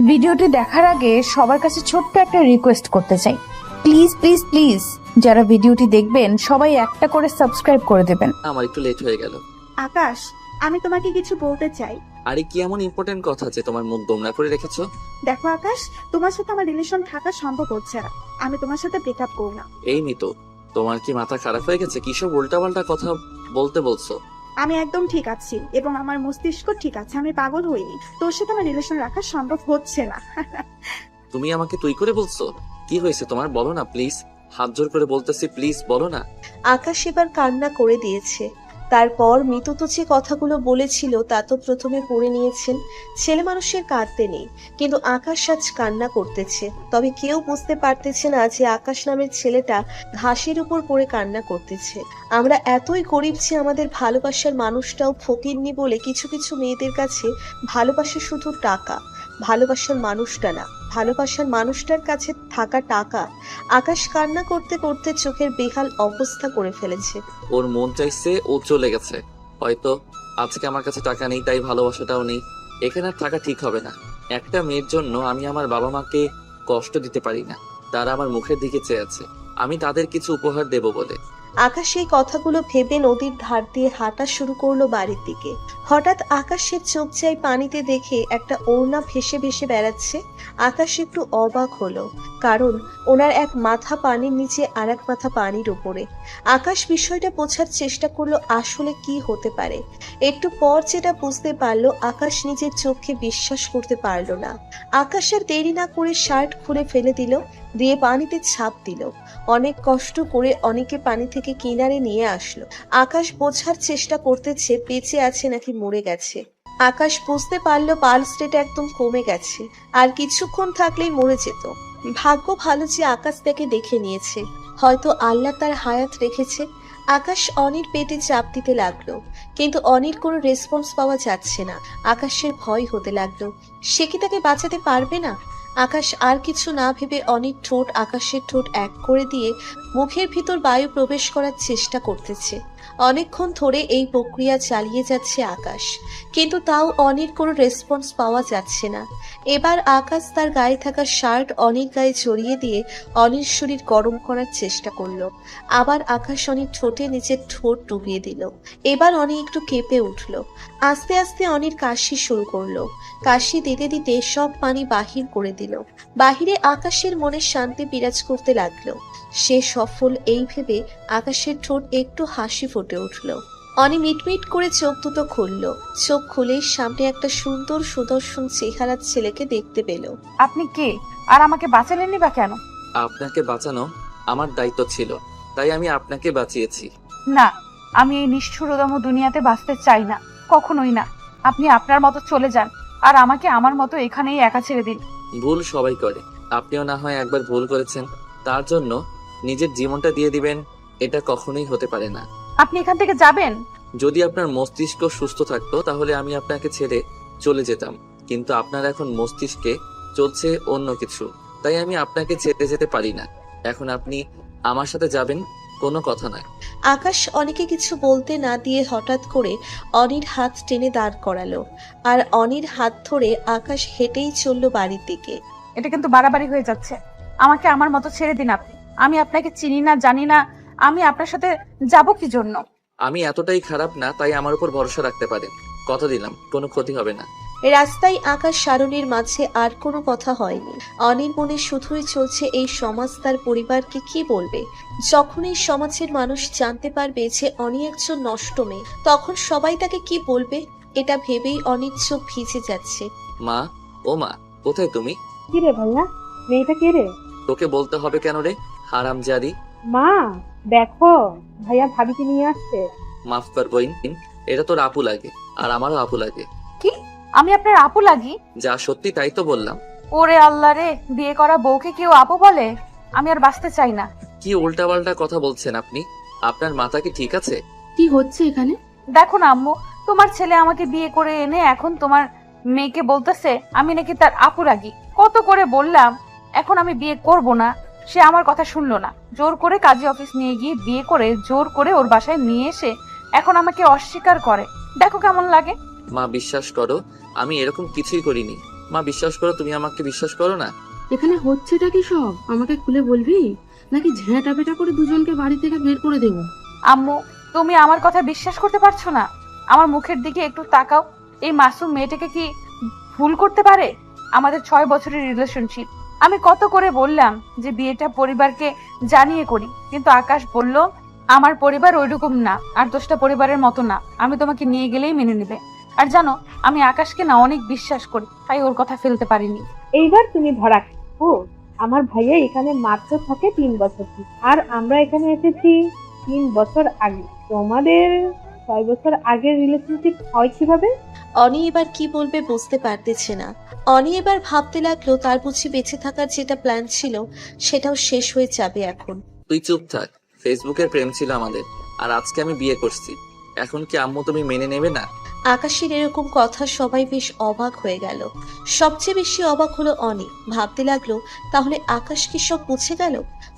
ভিডিওটি দেখার আগে সবার কাছে ছোট্ট একটা রিকোয়েস্ট করতে চাই, প্লিজ প্লিজ প্লিজ যারা ভিডিওটি দেখবেন সবাই একটা করে সাবস্ক্রাইব করে দেবেন। আমার একটু লেট হয়ে গেল। আকাশ, আমি তোমাকে কিছু বলতে চাই। আরে কি এমন ইম্পর্টেন্ট কথা যে তোমার মুখ গোমরা করে রেখেছো? দেখো আকাশ, তোমার সাথে আমার রিলেশন থাকা সম্ভব হচ্ছে না। আমি তোমার সাথে ব্রেকআপ করব না। এই মিতো, তোমার কি মাথা খারাপ হয়ে গেছে? কিসব উল্টাপাল্টা কথা বলছো? আমি একদম ঠিক আছি এবং আমার মস্তিষ্ক ঠিক আছে। আমি পাগল হইনি। তোর সাথে আমার রিলেশন রাখা সম্ভব হচ্ছে না। তুমি আমাকে তুই করে বলছো? কি হয়েছে তোমার, বলো না প্লিজ। হাত জোর করে বলতেছি, প্লিজ বলো না। আকাশ এবার কান্না করে দিয়েছে। তারপর মিতু তো যে কথাগুলো বলেছিল তা তো প্রথমে পড়ে নিয়েছেন। ছেলে মানুষের কাঁদতে নেই, কিন্তু আকাশ আজ কান্না করতেছে। তবে কেউ বুঝতে পারতেছে না যে আকাশ নামের ছেলেটা ঘাসের উপর পড়ে কান্না করতেছে। আমরা এতই গরিব যে আমাদের ভালোবাসার মানুষটাও ফকিরনি বলে কিছু কিছু মেয়েদের কাছে ভালোবাসা শুধু টাকা, ভালোবাসার মানুষটা না। ভালোবাসার মানুষটার কাছে থাকা টাকা। আকাশ কান্না করতে করতে চোখের বেহাল অবস্থা করে ফেলেছে। ওর মন চাইছে, ও চলে গেছে। হয়তো আজকে আমার কাছে টাকা নেই, তাই ভালোবাসাটাও নেই। এখানে আর থাকা ঠিক হবে না। একটা মেয়ের জন্য আমি আমার বাবা মাকে কষ্ট দিতে পারি না। তারা আমার মুখের দিকে চেয়ে আছে আমি তাদের কিছু উপহার দেব বলে। আকাশ এই কথাগুলো ভেবে নদীর ধার দিয়ে হাঁটা শুরু করলো বাড়ির দিকে। হঠাৎ আকাশের চোখ যায় পানিতে দেখে একটা ওড়না ভেসে ভেসে বেড়াচ্ছে। আকাশ একটু অবাক হলো, কারণ ওনার এক মাথা পানির নিচে আর এক মাথা পানির উপরে। আকাশ বিষয়টা বোঝার চেষ্টা করলো আসলে কি হতে পারে। একটু পর যেটা বুঝতে পারলো, আকাশ নিজের চোখকে বিশ্বাস করতে পারলো না। আকাশ আর দেরি না করে শার্ট খুলে ফেলে দিল, দিয়ে পানিতে ছাপ দিল। অনেক কষ্ট করে অনেকে পানি থেকে কিনারে নিয়ে আসলো। আকাশ বোঝার চেষ্টা করতেছে বেঁচে আছে নাকি মরে গেছে। আকাশ বুঝতে পারলো পালস রেট একদম কমে গেছে, আর কিছুক্ষণ থাকলেই মরে যেত। ভাগ্য ভালো যে আকাশ তাকে দেখে নিয়েছে, হয়তো আল্লাহ তার হায়াত রেখেছে। আকাশ অনির পেটে চাপ দিতে লাগলো, কিন্তু অনির কোনো রেসপন্স পাওয়া যাচ্ছে না। আকাশের ভয় হতে লাগলো, সে কি তাকে বাঁচাতে পারবে না। আকাশ আর কিছু না ভেবে অনির ঠোঁট আকাশের ঠোঁট এক করে দিয়ে মুখের ভিতর বায়ু প্রবেশ করার চেষ্টা করতেছে। অনেকক্ষণ ধরে এই প্রক্রিয়া চালিয়ে যাচ্ছে আকাশ, কিন্তু তাও অনির কোনো রেসপন্স পাওয়া যাচ্ছে না। এবার আকাশ তার গায়ে থাকা শার্ট অনির গায়ে জড়িয়ে দিয়ে অনির শরীর গরম করার চেষ্টা করলো। আবার আকাশ অনির ঠোঁটে নিজের ঠোঁট ডুবিয়ে দিল। এবার অনি একটু কেঁপে উঠলো। আস্তে আস্তে অনির কাশি শুরু করলো। কাশি দিতে দিতে সব পানি বাহির করে দিল। বাহিরে আকাশের মনে শান্তি বিরাজ করতে লাগলো। সে সফল এই ভেবে আকাশের ঠোঁট একটু হাসি ফুটে উঠল। অনি মিটমিট করে চোখ দুটো খুলল। চোখ খুলেই সামনে একটা সুন্দর সুদর্শন চেহারার ছেলেকে দেখতে পেল। আপনি কে, আর আমাকে বাঁচালেননি বা কেন? আপনাকে বাঁচানো আমার দায়িত্ব ছিল, তাই আমি আপনাকে বাঁচিয়েছি। না, আমি এই নিষ্ঠুরতম দুনিয়াতে বাঁচতে চাই না, কখনোই না। আপনি আপনার মতো চলে যান, আর আমাকে আমার মতো এখানেই একা ছেড়ে দিন। ভুল সবাই করে, আপনিও না হয় একবার ভুল করেছেন, তার জন্য নিজের জীবনটা দিয়ে দিবেন, এটা কখনোই হতে পারে না। আপনি এখান থেকে যাবেন? যদি আপনার মস্তিষ্ক সুস্থ থাকতো তাহলে আমি আপনাকে ছেড়ে চলে যেতাম, কিন্তু আপনার এখন মস্তিষ্কে চলছে অন্য কিছু, তাই আমি আপনাকে ছেড়ে যেতে পারি না। এখন আপনি আমার সাথে যাবেন, কোনো কথা নয়। আকাশ অনিকে কিছু বলতে না দিয়ে হঠাৎ করে অনির হাত টেনে দাঁড় করালো, আর অনির হাত ধরে আকাশ হেঁটেই চলল বাড়ির দিকে। এটা কিন্তু বাড়াবাড়ি হয়ে যাচ্ছে। আমাকে আমার মতো ছেড়ে দিন আপনি। আমি আপনাকে চিনি না, জানি না, আমি আপনার সাথে যাব কি জন্য? আমি এতটাই খারাপ না, তাই আমার উপর ভরসা রাখতে পারেন। কথা দিলাম কোনো ক্ষতি হবে না। রাস্তায় আকাশ সারণীর মাঝে আর কোনো কথা হয়নি। অনির মনে শুধুই চলছে এই সমাজ তার পরিবারকে কি বলবে। যখন এই সমাজের মানুষ জানতে পারবে যে অনি একজন নষ্ট মেয়ে, তখন সবাই তাকে কি বলবে, এটা ভেবেই অনির চোখ ভিজে যাচ্ছে। মা, ও মা, কোথায় তুমি? কি রে ভাইয়া, মেয়েটা কে রে? তোকে বলতে হবে কেন রে, হারামজাদি? মা, দেখো ভাইয়া ভাবিকে নিয়ে আসছে। মাফ কর বইন, এটা তোর আপু লাগে, আর আমারও আপু লাগে। কি? আমি আপনার আপু লাগি? যা সত্যি তাই তো বললাম। ওরে আল্লাহ রে, বিয়ে করা বউকে কেউ আপু বলে? আমি আর বাঁচতে চাই না। কি উল্টাপাল্টা কথা বলছেন আপনি? আপনার মাথা কি ঠিক আছে? কি হচ্ছে এখানে? দেখো না আম্মু, তোমার ছেলে আমাকে বিয়ে করে এনে এখন তোমার মেয়েকে বলতেছে আমি নাকি তার আপু লাগি। কত করে বললাম এখন আমি বিয়ে করব না, সে আমার কথা শুনলো না। জোর করে কাজী অফিস নিয়ে গিয়ে বিয়ে করে জোর করে ওর বাসায় নিয়ে এসে এখন আমাকে অস্বীকার করে। দেখো কেমন লাগে। মা বিশ্বাস করো, আমি এরকম কিছুই করিনি। মা বিশ্বাস করো, তুমি আমাকে বিশ্বাস করো না? এখানে হচ্ছেটা কি সব আমাকে খুলে বলবি, নাকি ঝেঁটা পেটা করে দুজনকে বাড়ি থেকে বের করে দেবো? আম্মু, তুমি আমার কথা বিশ্বাস করতে পারছো না? আমার মুখের দিকে একটু তাকাও। এই মাসুম মেয়েটাকে কি ভুল করতে পারে? আমাদের 6 বছরের রিলেশনশিপ। আমি কত করে বললাম যে বিয়েটা পরিবারকে জানিয়ে করি, কিন্তু আকাশ বলল আমার পরিবার ওইরকম না, আর 10টা পরিবারের মতো না, আমি তোমাকে নিয়ে গেলেই মেনে নেবে। আর জানো, আমি আকাশকে না অনেক বিশ্বাস করি, তাই ওর কথা ফেলতে পারিনি। এইবার তুমি ধরা ও আমার ভাইয়া এখানে মাত্র থাকে 3 বছর, আর আমরা এখানে এসেছি 3 বছর আগে। তোমাদের 6 বছর আগের রিলেশনশিপ হয় কিভাবে? অনি এবার কি বলবে বুঝতে পারতেছে না। অনি এবার ভাবতে লাগলো তার বুঝি বেঁচে থাকার যেটা প্ল্যান ছিল সেটাও শেষ হয়ে যাবে এখন। তুই চুপ থাক। ফেসবুকের প্রেম ছিল আমাদের, আর আজকে আমি বিয়ে করছি। এখন কি আম্মু তুমি মেনে নেবে না? আকাশের এরকম কথা সবাই বেশ অবাক হয়ে গেল। সবচেয়ে বেশি অবাক হলো অনি। ভাবতে লাগলো তাহলে আকাশ কি সব বুঝে গেল?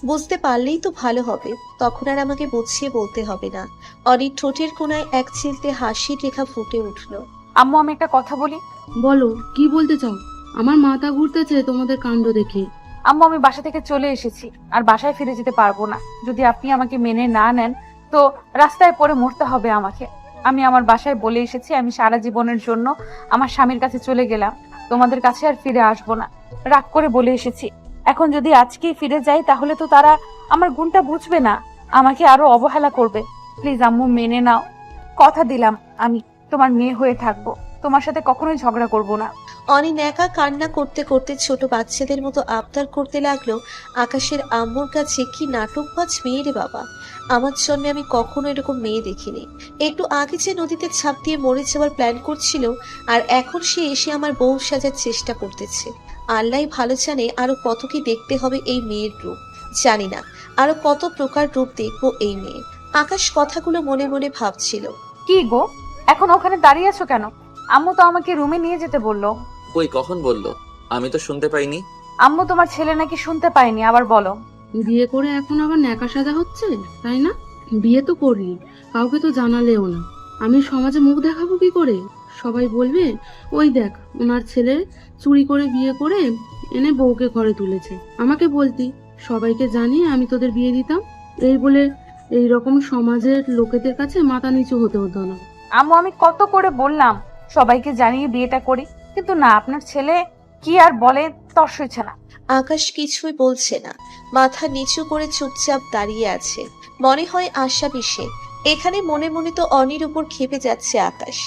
বুঝতে পারলেই তো ভালো হবে, তখন আর আমাকে বুঝিয়ে বলতে হবে না। অনির ঠোঁটের কোণায় এক চিলতে হাসির রেখা ফুটে উঠল। আম্মু, আমি একটা কথা বলি। বলো, কি বলতে চাও? আমার মাথা ঘুরতেছে তোমাদের কাণ্ড দেখে। আম্মু, আমি বাসা থেকে চলে এসেছি, আর বাসায় ফিরে যেতে পারবো না। যদি আপনি আমাকে মেনে না নেন তো রাস্তায় পড়ে মরতে হবে আমাকে। আমি আমার বাসায় বলে এসেছি আমি সারা জীবনের জন্য আমার স্বামীর কাছে চলে গেলাম, তোমাদের কাছে আর ফিরে আসবো না। রাগ করে বলে এসেছি। এখন যদি আজকেই ফিরে যাই তাহলে তো তারা আমার গুণটা বুঝবে না, আমাকে আরো অবহেলা করবে। প্লিজ আম্মু, মেনে নাও। কথা দিলাম আমি তোমার মেয়ে হয়ে থাকবো, তোমার সাথে কখনোই ঝগড়া করবো না। অনি ন্যাকা কান্না করতে করতে ছোট বাচ্চাদের মতো আবদার করতে লাগলো। আকাশের আম্মুর কাছে কি নাটকবাজ মেয়ে রে বাবা! আমার জন্মে আমি কখনো এরকম মেয়ে দেখিনি। একটু আগে যে নদীতে ছাপ দিয়ে মরে যাওয়ার প্ল্যান করছিল, আর এখন সে এসে আমার বউ সাজার চেষ্টা করতেছে। আল্লাহ ভালো জানে আরো কত কি দেখতে হবে এই মেয়ের রূপ। জানি না আরো কত প্রকার রূপ দেখবো এই মেয়ে। আকাশ কথাগুলো মনে মনে ভাবছিল। কি গো, এখন ওখানে দাঁড়িয়ে আছো কেন? আম্মু তো আমাকে রুমে নিয়ে যেতে বললো। কই, কখন বললো? আমি তো শুনতে পাইনি। আম্মু, তোমার ছেলে নাকি শুনতে পায়নি, আবার বলো। বিয়ে করে এখন আবার ন্যাকা সাজা হচ্ছে, তাই না? বিয়ে তো করলি, কাউকে তো জানালেও না। আমি সমাজে মুখ দেখাবো কি করে? সবাই বলবে ওই দেখ ওনার ছেলে চুরি করে বিয়ে করে এনে বউকে ঘরে তুলেছে। আমাকে বলতি, সবাইকে জানিয়ে আমি তোদের বিয়ে দিতাম। এই বলে এই রকম সমাজের লোকেদের কাছে মাথা নিচু হতে হতো না। আম্মু, আমি কত করে বললাম সবাইকে জানিয়ে বিয়েটা করি, কিন্তু না, আপনার ছেলে কি আর বলে তর সইছে না। আকাশ কিছুই বলছে না, মাথা নিচু করে চুপচাপ দাঁড়িয়ে আছে। মনে হয় আশাবি সে। এখানে মনে মনে তো অনির উপর ক্ষেপে যাচ্ছে আকাশ।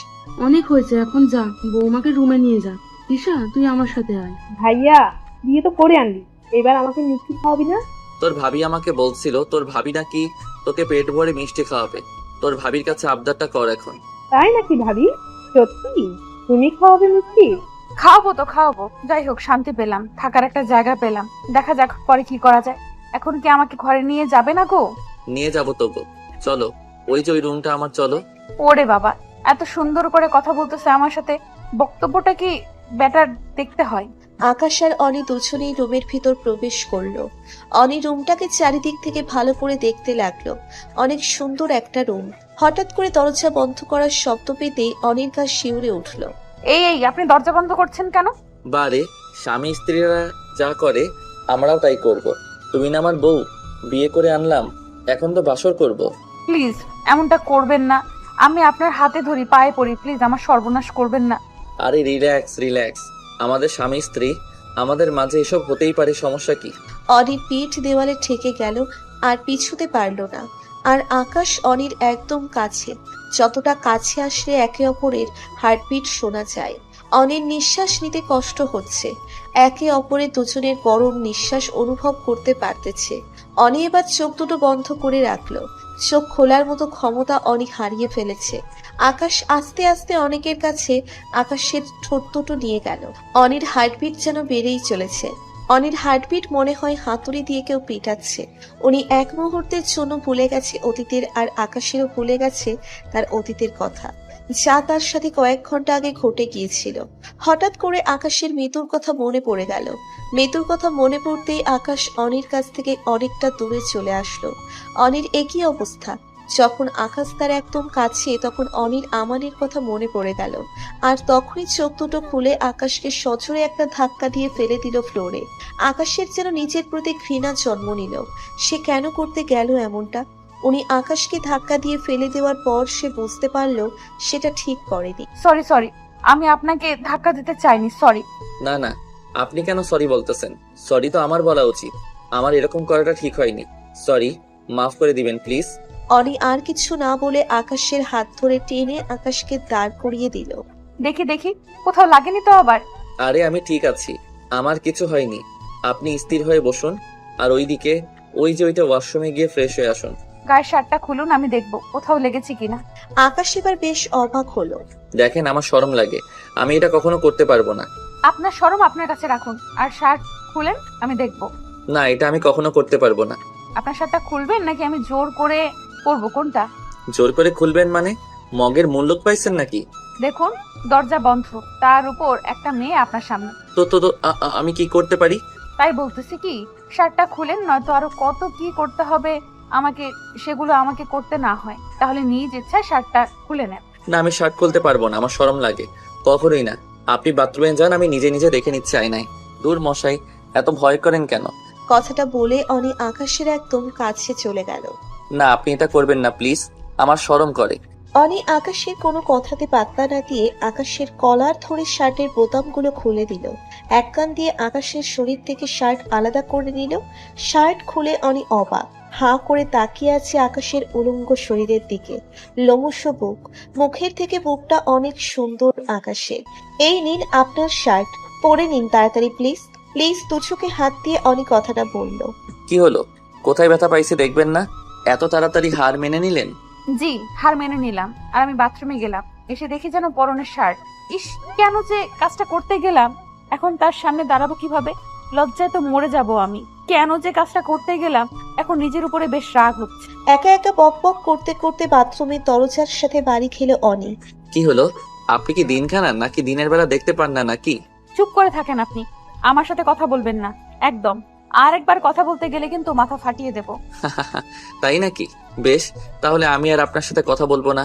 অনেক হয়েছে, এখন যা, বৌমাকে রুমে নিয়ে যা। ঈশা, তুই আমার সাথে আয়। ভাইয়া, বিয়ে তো করে আনলি, এবার আমাকে মিষ্টি খাওয়াবি না? তোর ভাবি আমাকে বলছিল তোর ভাবি নাকি তোকে পেট ভরে মিষ্টি খাওয়াবে। তোর ভাবির কাছে আবদারটা কর এখন। তাই নাকি ভাবি? সত্যি তুমি খাওয়াবে মিষ্টি? খাওয়াবো তো খাওয়াবো। যাই হোক, শান্তি পেলাম, থাকার একটা জায়গা পেলাম। দেখা যাক পরে কি করা যায়। এখন কি আমাকে ঘরে নিয়ে যাবে না গো? নিয়ে যাবো তো গো, চলো। ওই যে ওই রুমটা আমার, চলো। ওরে বাবা, এত সুন্দর করে কথা বলতেছে আমার সাথে, বক্তব্যটা কি বেটার দেখতে হয়? আকাশ আর অনি দুজনেই রুমের ভিতর প্রবেশ করলো। অনি রুমটাকে চারিদিক থেকে ভালো করে দেখতে লাগলো। অনেক সুন্দর একটা রুম। হঠাৎ করে দরজা বন্ধ করার শব্দ পেতেই অনির গা শিউরে উঠলো। এই এই, আপনি দরজা বন্ধ করছেন কেন? বারে, স্বামী স্ত্রীরা যা করে আমরাও তাই করব। তুমি না আমার বউ, বিয়ে করে আনলাম, এখন তো বাসর করব। প্লিজ এমনটা করবেন না। আমি আপনার হাতে ধরি, পায়ে পড়ি, প্লিজ আমার সর্বনাশ করবেন না। আরে রিল্যাক্স রিল্যাক্স, আমাদের স্বামী স্ত্রী, আমাদের মাঝে এসব হতেই পারে, সমস্যা কি? অনির পিঠ দেওয়ালে ঠেকে গেল, আর পিছুতে পারল না। আর আকাশ অনির একদম কাছে, যতটা কাছে আসলে একে অপরের হার্টবিট শোনা যায়। অনির নিঃশ্বাস নিতে কষ্ট হচ্ছে, একে অপরের দুজনের গরম নিঃশ্বাস অনুভব করতে পারতেছে। অনি এবার চোখ দুটো বন্ধ করে রাখলো। চোখ খোলার মতো ক্ষমতা অনি হারিয়ে ফেলেছে। আকাশ আস্তে আস্তে অনেকের কাছে আকাশের ঠোঁট দুটো নিয়ে গেল। অনির হার্টবিট যেন বেড়েই চলেছে। অনির হার্টবিট মনে হয় হাতুড়ি দিয়ে কেউ পিটাচ্ছে। উনি এক মুহূর্তের জন্য ভুলে গেছে অতীতের, আর আকাশেরও ভুলে গেছে তার অতীতের কথা, যা তার সাথে কয়েক ঘন্টা আগে ঘটে গিয়েছিল। হঠাৎ করে আকাশের মৃত্যুর কথা মনে পড়ে গেল। মৃত্যুর কথা মনে পড়তেই আকাশ অনির কাছ থেকে অনেকটা দূরে চলে আসলো। অনির একই অবস্থা, যখন আকাশ তার একদম কাছে তখন অনির আমানের কথা মনে পড়ে গেল। আর তখনই চোখ দুটো খুলে আকাশকে সজোরে একটা ধাক্কা দিয়ে ফেলে দিল ফ্লোরে। আকাশের যেন নিজের প্রতি ঘৃণা জন্ম নিল। সে কেন করতে গেল এমনটা? উনি আকাশকে ধাক্কা দিয়ে ফেলে দেওয়ার পর সে বুঝতে পারল সেটা ঠিক করেনি। সরি সরি, আমি আপনাকে ধাক্কা দিতে চাইনি, সরি। না না, আপনি কেন সরি বলতেছেন? সরি তো আমার বলা উচিত। আমার এরকম করাটা ঠিক হয়নি। সরি, মাফ করে দিবেন প্লিজ। অনি আর কিছু না বলে আকাশের হাত ধরে টেনে আকাশকে দাঁড় করিয়ে দিল। দেখি দেখি, কোথাও লাগেনি তো আবার? আরে আমি ঠিক আছি, আমার কিছু হয়নি। আপনি স্থির হয়ে বসুন, আর ওইদিকে ওইটা ওয়াশরুমে গিয়ে ফ্রেশ হয়ে আসুন। গায়ের শার্টটা খুলুন, আমি দেখবো কোথাও লেগেছে কিনা। আকাশ এবার বেশ অবাক হলো। দেখেন, আমার শরম লাগে, আমি এটা কখনো করতে পারবো না। আপনার শরম আপনার কাছে রাখুন, আর শার্ট খুলেন, আমি দেখবো। না, এটা আমি কখনো করতে পারবো না। আপনার শার্টটা খুলবেন নাকি আমি জোর করে করবো, কোনটা? জোর করে খুলবেন মানে? মগের মূল্য পাইছেন নাকি? দেখুন, দরজা বন্ধ, তার উপর একটা মেয়ে আপনার সামনে। তো আমি কি করতে পারি? তাই বলতেছি কি, শার্টটা খুলেন, নয়তো আরো কত কি করতে হবে আমাকে, সেগুলো আমাকে করতে না হয়। তাহলে নিজ ইচ্ছায় শার্টটা খুলে নেন। না, আমি শার্ট খুলতে পারবো না, আমার শরম লাগে। কখনোই না। আপনি বাথরুমে যান, আমি নিজে নিজে দেখে নিচ্ছি আয়নায়। দূর মশাই, এত ভয় করেন কেন? কথাটা বলে অনি আকাশের একদম কাছে চলে গেল। না, আপনি এটা করবেন না প্লিজ, আমার শরম করে। অনি আকাশের কোনো কথাতে পাত্তা না দিয়ে আকাশের কলার ধরে শার্টের বোতামগুলো খুলে দিল। এক কান দিয়ে আকাশের শরীর থেকে শার্ট আলাদা করে নিল। শার্ট খুলে অনি অবাক, হাঁ করে তাকিয়ে আছে আকাশের উলঙ্গ শরীরের দিকে। লোমশ বুক, মুখের থেকে বুকটা অনেক সুন্দর আকাশের। এই নিন আপনার শার্ট, পরে নিন তাড়াতাড়ি প্লিজ। প্লিজ দুচোখে হাত দিয়ে অনি কথাটা বলল। কি হলো? কোথায় ব্যথা পাইছি দেখবেন না? এত তাড়াতাড়ি হার মেনে নিলেন? জি, হার মেনে নিলাম। আর আমি বাথরুমে গেলাম, এসে দেখি যেন পরনের শার্ট। ইস, কেন যে কাজটা করতে গেলাম, এখন তার সামনে দাঁড়াবো কিভাবে? লজ্জায় তো মরে যাব আমি। কেন যে কাজটা করতে গেলাম, এখন নিজের উপরে বেশ রাগ হচ্ছে। একা একা বক বক করতে করতে বাথরুমের দরজার সাথে বাড়ি খেলো অনি। কি হলো? আপনি কি দিন খানান নাকি দিনের বেলা দেখতে পান না নাকি? চুপ করে থাকেন আপনি, আমার সাথে কথা বলবেন না একদম। আর একবার কথা বলতে গেলে কিন্তু মাথা ফাটিয়ে দেব। তাই নাকি? বেশ, তাহলে আমি আর আপনার সাথে কথা বলবো না,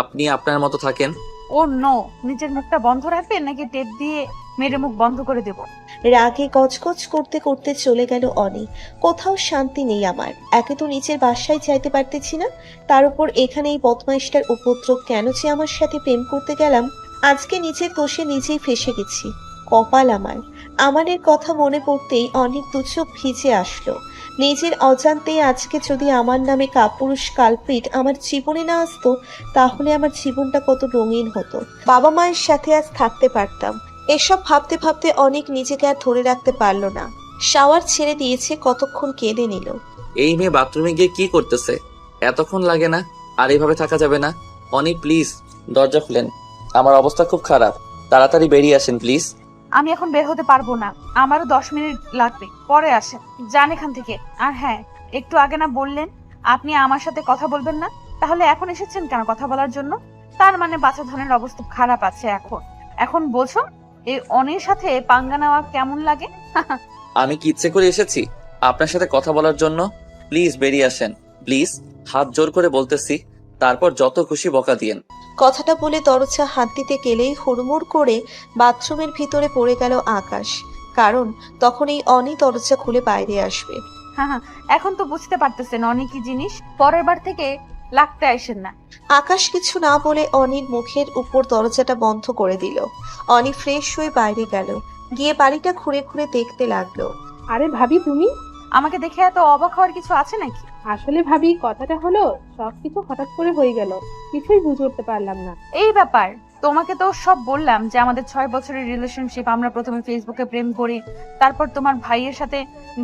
আপনি আপনার মতো থাকেন। ও নো, নিজের মুখটা বন্ধ রাখবেন নাকি টেপ দিয়ে মেরে মুখ বন্ধ করে দেব? রাগে গজগজ করতে করতে চলে গেল অনি। কোথাও শান্তি নেই আমার। একে তো নিচের বাসায় যাইতে পারতেছি না, তার উপর এখানে এই বদমাইশটার উপদ্রব। কেন যে আমার সাথে প্রেম করতে গেলাম, আজকে নিজের দোষে নিজেই ফেসে গেছি। কপাল আমার। আমাদের কথা মনে পড়তেই অনেক দুচোখ ভিজে আসলো। নিজের অজান্তেই আজকে যদি আমার নামে কাপুরুষ কালপিট আমার জীবনে না আসতো, তাহলে আমার জীবনটা কত রঙিন হতো। বাবা মায়ের সাথে আজ থাকতে পারতাম। এসব ভাবতে ভাবতে অনেক নিজেকে আর ধরে রাখতে পারলো না। শাওয়ার ছেড়ে দিয়েছে, কতক্ষণ কেঁদে নিল। এই মেয়ে বাথরুমে গিয়ে কি করতেছে? এতক্ষণ লাগে না? আর এইভাবে থাকা যাবে না। অনি প্লিজ দরজা খুলেন, আমার অবস্থা খুব খারাপ, তাড়াতাড়ি বেরিয়ে আসেন প্লিজ। আমি এখন বের হতে পারবো না, আমারও 10 মিনিট লাগবে, পরে আসেন, যান এখান থেকে। আর হ্যাঁ, একটু আগে না বললেন আপনি আমার সাথে কথা বলবেন না? তাহলে এখন এসেছেন কেন কথা বলার জন্য? তার মানে বাচ্চা ধনের অবস্থা খারাপ আছে এখন। এখন বলছো এই অনির সাথে পাঙ্গা নেওয়া কেমন লাগে? আমি কি ইচ্ছে করে এসেছি আপনার সাথে কথা বলার জন্য? প্লিজ বেরিয়ে আসেন, প্লিজ, হাত জোর করে বলতেছি, তারপর যত খুশি বকা দিয়েন। কথাটা বলে দরজা হাত দিতে গেলেই হুড়মুড় করে বাথরুমের ভিতরে পড়ে গেল আকাশ। কারণ তখন এই অনি দরজা খুলে বাইরে আসবে। হ্যাঁ, এখন তো বুঝতে পারতেছেন অনি কি জিনিস। পরের বার থেকে লাগতে আসেন না। আকাশ কিছু না বলে অনির মুখের উপর দরজাটা বন্ধ করে দিল। অনি ফ্রেশ হয়ে বাইরে গেল, গিয়ে বাড়িটা ঘুরে ঘুরে দেখতে লাগলো। আরে ভাবি, তুমি? আমাকে দেখে এত অবাক হওয়ার কিছু আছে নাকি? আসলে ভাবি, কথাটা হলো সবকিছু হঠাৎ করে হয়ে গেল, কিছুই বুঝে উঠতে পারলাম না। এই ব্যাপার, তোমাকে তো সব বললাম যে আমাদের 6 বছরের রিলেশনশিপ। আমরা প্রথমে ফেসবুকে প্রেম করি, তারপর তোমার ভাইয়ের সাথে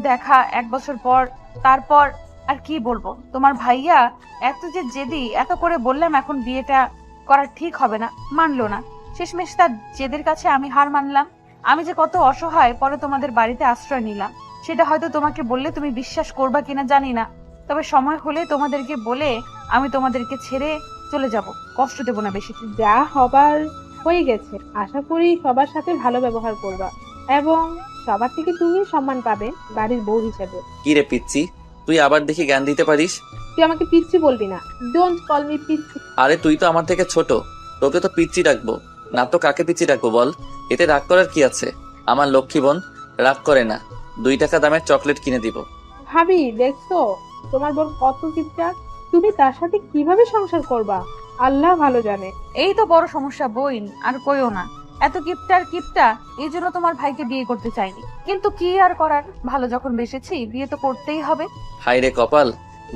দেখা 1 বছর পর। তারপর আর কি বলবো, তোমার ভাইয়া এত যে জেদি, এত করে বললাম এখন বিয়েটা করা ঠিক হবে না, মানলো না। শেষমেশ তার জেদের কাছে আমি হার মানলাম। আমি যে কত অসহায়, পরে তোমাদের বাড়িতে আশ্রয় নিলাম। সেটা হয়তো তোমাকে বললে তুমি বিশ্বাস করবা কিনা জানি না, তবে সময় হলে তোমাদেরকে বলে আমি তোমাদেরকে ছেড়ে চলে যাব, কষ্ট দেব না বেশি দিন। যা হবার হয়ে গেছে, আশা করি সবার সাথে ভালো ব্যবহার করবা এবং সবার থেকে তুমি সম্মান পাবে বাড়ির বউ হিসেবে। কি রে পিচ্ছি, তুই আবার দেখি জ্ঞান দিতে পারিস? তুই আমাকে পিচ্ছি বলবি না। ডোন্ট কল মি পিচ্ছি। আরে তুই তো আমার থেকে ছোট, তোকে তো পিচ্চি ডাকবো না তো কাকে পিচ্চি ডাকবো বল? এতে রাগ করার কি আছে? আমার লক্ষ্মী বোন রাগ করে না, 2 টাকা দামের চকলেট কিনে দিব। ভাবি দেখছো তোমার বোন কত কিপটা? তুমি তার সাথে কিভাবে সংসার করবা আল্লাহ ভালো জানে। এই তো বড় সমস্যা বইন, আর কইও না। এত কিপটা, এই জন্য তোমার ভাইকে বিয়ে করতে চাইনি। কিন্তু কি আর করার, ভালো যখন বেসেছি বিয়ে তো করতেই হবে। হাই রে কপাল,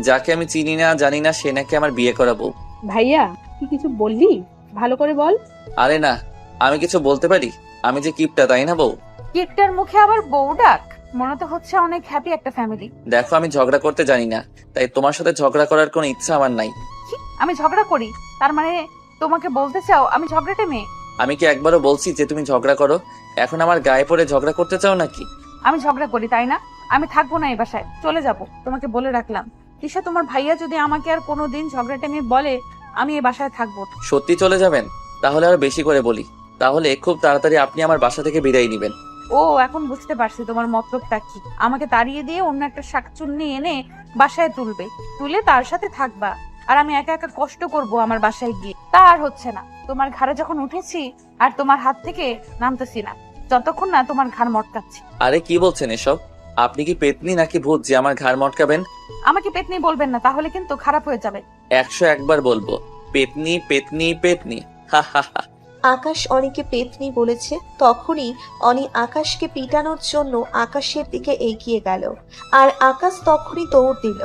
যাকে আমি চিনি না জানি না সে নাকি আমার বিয়ে করাবো। ভাইয়া তুই কিছু বললি? ভালো করে বল। আরে না, আমি কিছু বলতে পারি? আমি যে কিপটা তাই না বউ? কিপটার মুখে আবার বউ ডাক, মনে তো হচ্ছে অনেক হ্যাপি একটা ফ্যামিলি। দেখো আমি ঝগড়া করতে জানি না, তাই তোমার সাথে ঝগড়া করার কোনো ইচ্ছা আমার নাই। কি, আমি ঝগড়া করি? তার মানে তোমাকে বলতে চাও আমি ঝগড়াটে মেয়ে? আমি কি একবারও বলছি যে তুমি ঝগড়া করো? এখন আমার গায়ে পড়ে ঝগড়া করতে চাও নাকি? আমি ঝগড়া করি তাই না? আমি থাকবো না এই বাসায়, চলে যাব। তোমাকে বলে রাখলাম তিশা, তোমার ভাইয়া যদি আমাকে আর কোনোদিন ঝগড়াটে মেয়ে বলে, আমি এই বাসায় থাকবো না। সত্যি চলে যাবেন? তাহলে আরো বেশি করে বলি, তাহলে খুব তাড়াতাড়ি আপনি আমার বাসা থেকে বিদায় নিবেন। ও, এখন বুঝতে পারছি তোমার মতলবটা কি। আমাকে তাড়িয়ে দিয়ে অন্য একটা শাকচুন্নি এনে বাসায় তুলবে, তুলে তার সাথে থাকবা, আর আমি একা একা কষ্ট করব আমার বাসায় গিয়ে। তা আর হচ্ছে না। তোমার ঘাড়ে যখন উঠেছি আর তোমার হাত থেকে নামতেছি না, যতক্ষণ না তোমার ঘাড় মটকাচ্ছি। আরে কি বলছেন এসব? আপনি কি পেতনি নাকি ভূত যে আমার ঘাড় মটকাবেন? আমাকে পেতনি বলবেন না, তাহলে কিন্তু খারাপ হয়ে যাবে। 101 বার বলবো, পেতনি পেতনি পেতনি। হা হা হা। আকাশ অনিকে পেতনি বলেছে। তখনই অনি আকাশকে পিটানোর জন্য আকাশের দিকে এগিয়ে গেল, আর আকাশ তখনই দৌড় দিল,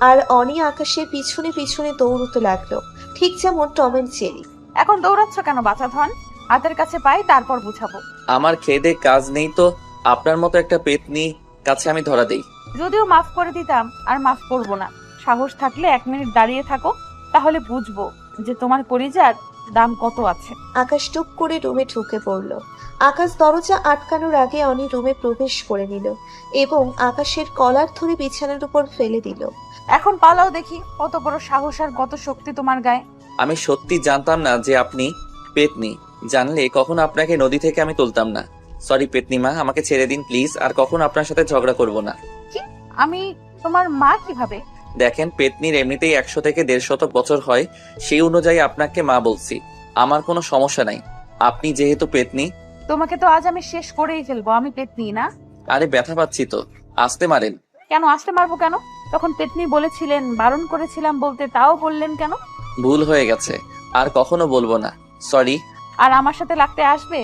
আর অনি আকাশের পিছনে পিছনে দৌড়তে লাগলো, ঠিক যেমন টম এন্ড জেরি। এখন দৌড়াচ্ছ কেন বাছা ধন? হাতের কাছে পাই, তারপর বুঝাবো। আমার খেদে কাজ নেই তো আপনার মতো একটা পেতনি কাছে আমি ধরা দেই? যদিও মাফ করে দিতাম, আর মাফ করব না। সাহস থাকলে 1 মিনিট দাঁড়িয়ে থাকো, তাহলে বুঝবো যে তোমার পরিজার দাম কত আছে। আকাশ টুপ করে রুমে ঢুকে পড়ল। আকাশ দরজা আটকানোর আগে অনি রুমে প্রবেশ করে নিল এবং আকাশের কলার ধরে বিছানার উপর ফেলে দিল। এখন পালাও দেখি, কত বড় সাহস আর কত শক্তি তোমার গায়ে। আমি সত্যি জানতাম না যে আপনি পেতনি। জানলে কখনো আপনাকে নদী থেকে আমি তুলতাম না। সরি পেতনি মা, আমাকে ছেড়ে দিন প্লিজ, আর কখনো আপনার সাথে ঝগড়া করব না। কি, আমি তোমার মা কিভাবে? দেখেন, পেতনির এমনিতেই 100 থেকে 150 বছর হয়, সেই অনুযায়ী আপনাকে মা বলছি। আমার কোনো সমস্যা নাই। আপনি যেহেতু পেতনি। তোমাকে তো আজ আমি শেষ করেই ফেলবো। আমি পেতনি না? আরে ব্যথা পাচ্ছি তো, আসতে মারেন। কেন আসতে মারবো কেন? তখন পেতনি বলেছিলেন, বারণ করেছিলাম বলতে, তাও বললেন কেন? ভুল হয়ে গেছে, আর কখনো বলবো না। সরি। আর আমার সাথে লাগতে আসবে?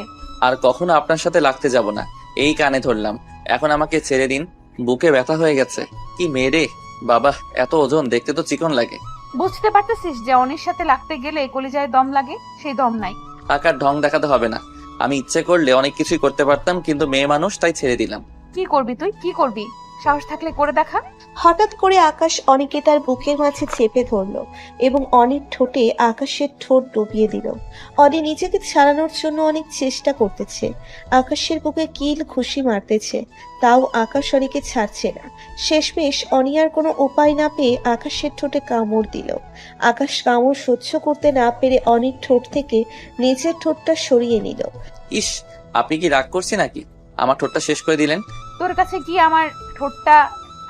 আর কখনো আপনার সাথে লাগতে যাব না। এই কানে ধরলাম, এখন আমাকে ছেড়ে দিন। বুকে ব্যথা হয়ে গেছে। কি মেরে বাবা, এত ওজন, দেখতে তো চিকন লাগে। বুঝতে পারতেছিস যে অনির সাথে লাগতে গেলে কলিজায় দম লাগে? সেই দম নাই। টাকার ঢং দেখাতে হবে না। আমি ইচ্ছে করলে অনেক কিছুই করতে পারতাম, কিন্তু মেয়ে মানুষ তাই ছেড়ে দিলাম। কি করবি তুই, কি করবি? সাহস থাকলে করে দেখা। হঠাৎ করে আকাশ অনিকে তার বুকের মাঝে চেপে ধরল এবং অনির ঠোঁটে আকাশের ঠোঁট ডুবিয়ে দিল। অনি নিজেকে ছাড়ানোর জন্য অনেক চেষ্টা করতেছে, আকাশের বুকে কিল ঘুষি মারতেছে, তাও আকাশ অনিকে ছাড়ছে না। শেষমেশ অনি আর কোনো উপায় না পেয়ে আকাশের ঠোঁটে কামড় দিল। আকাশ কামড় সহ্য করতে না পেরে অনির ঠোঁট থেকে নিজের ঠোঁটটা সরিয়ে নিল। ইস, আপনি কি রাগ করছি নাকি? আমার ঠোঁটটা শেষ করে দিলেন। তোর কাছে কি আমার ঠোঁটটা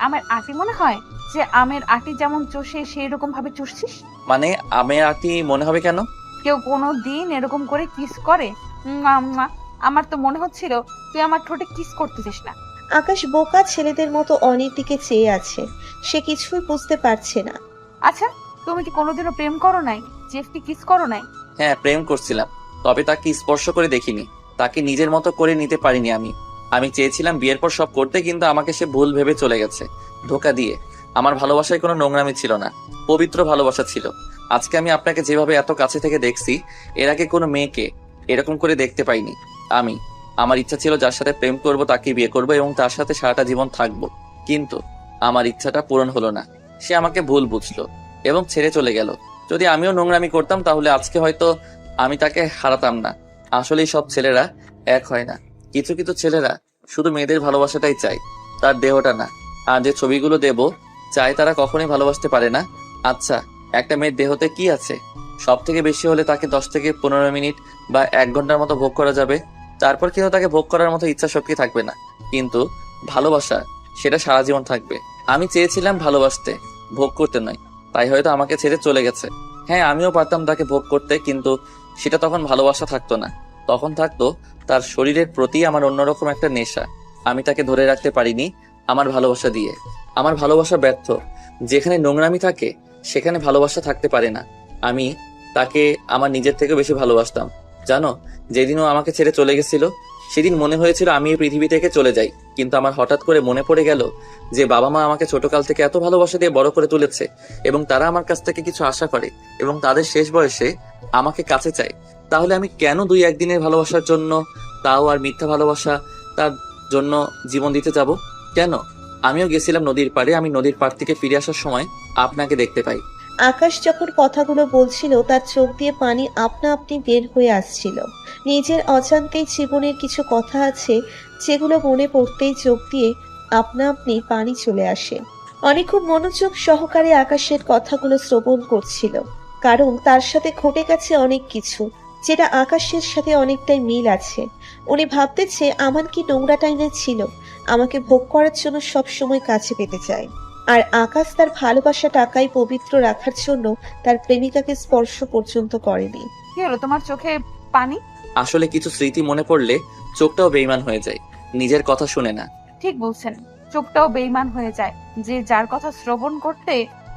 আমার আটি মনে হয়? যে আমের আটি যেমন চষে সেই রকম ভাবে চুষছিস? মানে আমের আটি মনে হবে কেন? কেউ কোনো দিন এরকম করে কিস করে? মুয়া, মুয়া। আমার তো মনে হচ্ছিল তুই আমার ঠোঁটে কিস করতেছিস না। আকাশ বোকা ছেলেদের মতো অনির দিকে চেয়ে আছে, সে কিছুই বুঝতে পারছে না। আচ্ছা, তুমি কি কোনোদিনও প্রেম করো নাই? জেফকে কিস করো নাই? হ্যাঁ, প্রেম করছিলাম, তবে তাকে স্পর্শ করে দেখিনি। তাকে নিজের মতো করে নিতে পারিনি আমি চেয়েছিলাম বিয়ের পর সব করতে, কিন্তু আমাকে সে ভুল ভেবে চলে গেছে, ধোকা দিয়ে। আমার ভালোবাসায় কোনো নোংরামি ছিল না, পবিত্র ভালোবাসা ছিল। আজকে আমি আপনাকে যেভাবে এত কাছে থেকে দেখছি, এর আগে কোনো মেয়েকে এরকম করে দেখতে পাইনি। আমার ইচ্ছা ছিল যার সাথে প্রেম করব তাকে বিয়ে করব এবং তার সাথে সারাটা জীবন থাকবো, কিন্তু আমার ইচ্ছাটা পূরণ হলো না। সে আমাকে ভুল বুঝলো এবং ছেড়ে চলে গেল। যদি আমিও নোংরামি করতাম তাহলে আজকে হয়তো আমি তাকে হারাতাম না। আসলেই সব ছেলেরা এক হয় না। কিছু কিছু ছেলেরা শুধু মেয়েদের ভালোবাসাটাই চায়, তার দেহটা না। আর যে ছবিগুলো দেব চায়, তারা কখনোই ভালোবাসতে পারে না। আচ্ছা, একটা মেয়ের দেহতে কি আছে? সব থেকে বেশি হলে তাকে 10 থেকে 15 মিনিট বা 1 ঘন্টার মতো ভোগ করা যাবে, তারপর কিন্তু তাকে ভোগ করার মতো ইচ্ছা শক্তি থাকবে না। কিন্তু ভালোবাসা, সেটা সারা জীবন থাকবে। আমি চেয়েছিলাম ভালোবাসতে, ভোগ করতে নয়। তাই হয়তো আমাকে ছেড়ে চলে গেছে। হ্যাঁ, আমিও পারতাম তাকে ভোগ করতে, কিন্তু সেটা তখন ভালোবাসা থাকতো না। তখন থাকতো তার শরীরের প্রতি আমার অন্যরকম একটা নেশা। আমি তাকে ধরে রাখতে পারিনি আমার ভালোবাসা দিয়ে। আমার ভালোবাসা ব্যর্থ। যেখানে নোংরামি থাকে সেখানে ভালোবাসা থাকতে পারে না। আমি তাকে আমার নিজের থেকে বেশি ভালোবাসতাম। জানো, যেদিনও আমাকে ছেড়ে চলে গেছিল সেদিন মনে হয়েছিল আমি এই পৃথিবী থেকে চলে যাই। কিন্তু আমার হঠাৎ করে মনে পড়ে গেল যে বাবা মা আমাকে ছোটকাল থেকে এত ভালোবাসা দিয়ে বড় করে তুলেছে, এবং তারা আমার কাছ থেকে কিছু আশা করে, এবং তাদের শেষ বয়সে আমাকে কাছে চায়। তাহলে আমি কেন 2-1 দিনের ভালোবাসার জন্য, তাও আর মিথ্যা ভালোবাসা, তার জন্য জীবন দিতে যাব? কেন? আমিও গেছিলাম নদীর পাড়ে। আমি নদীর পাড় থেকে ফিরে আসার সময় আপনাকে দেখতে পাই। আকাশ যখন কথাগুলো বলছিল তার চোখ দিয়ে পানি আপনা আপনি বের হয়ে আসছিল। নিজের অজান্তেই জীবনের কিছু কথা আছে যেগুলো মনে পড়তেই চোখ দিয়ে আপনা আপনি পানি চলে আসে। অনেক খুব মনোযোগ সহকারে আকাশের কথাগুলো শ্রবণ করছিল, কারণ তার সাথে ঘটে গেছে অনেক কিছু যেটা আকাশের সাথে অনেকটাই মিল আছে। উনি ভাবতেছে আমার কি নোংরা টাইনে ছিল, আমাকে ভোগ করার জন্য সবসময় কাছে পেতে চায়। আর আকাশ তার ভালোবাসা টাকায় পবিত্র রাখার জন্য তার প্রেমিকাকে স্পর্শ পর্যন্ত করেনি। কি হলো তোমার চোখে পানি? আসলে কিছু স্মৃতি মনে পড়লে চোখটাও বেইমান হয়ে যায়, নিজের কথা শুনে না। ঠিক বলছেন, চোখটাও বেইমান হয়ে যায়। যে যার কথা শ্রবণ করতে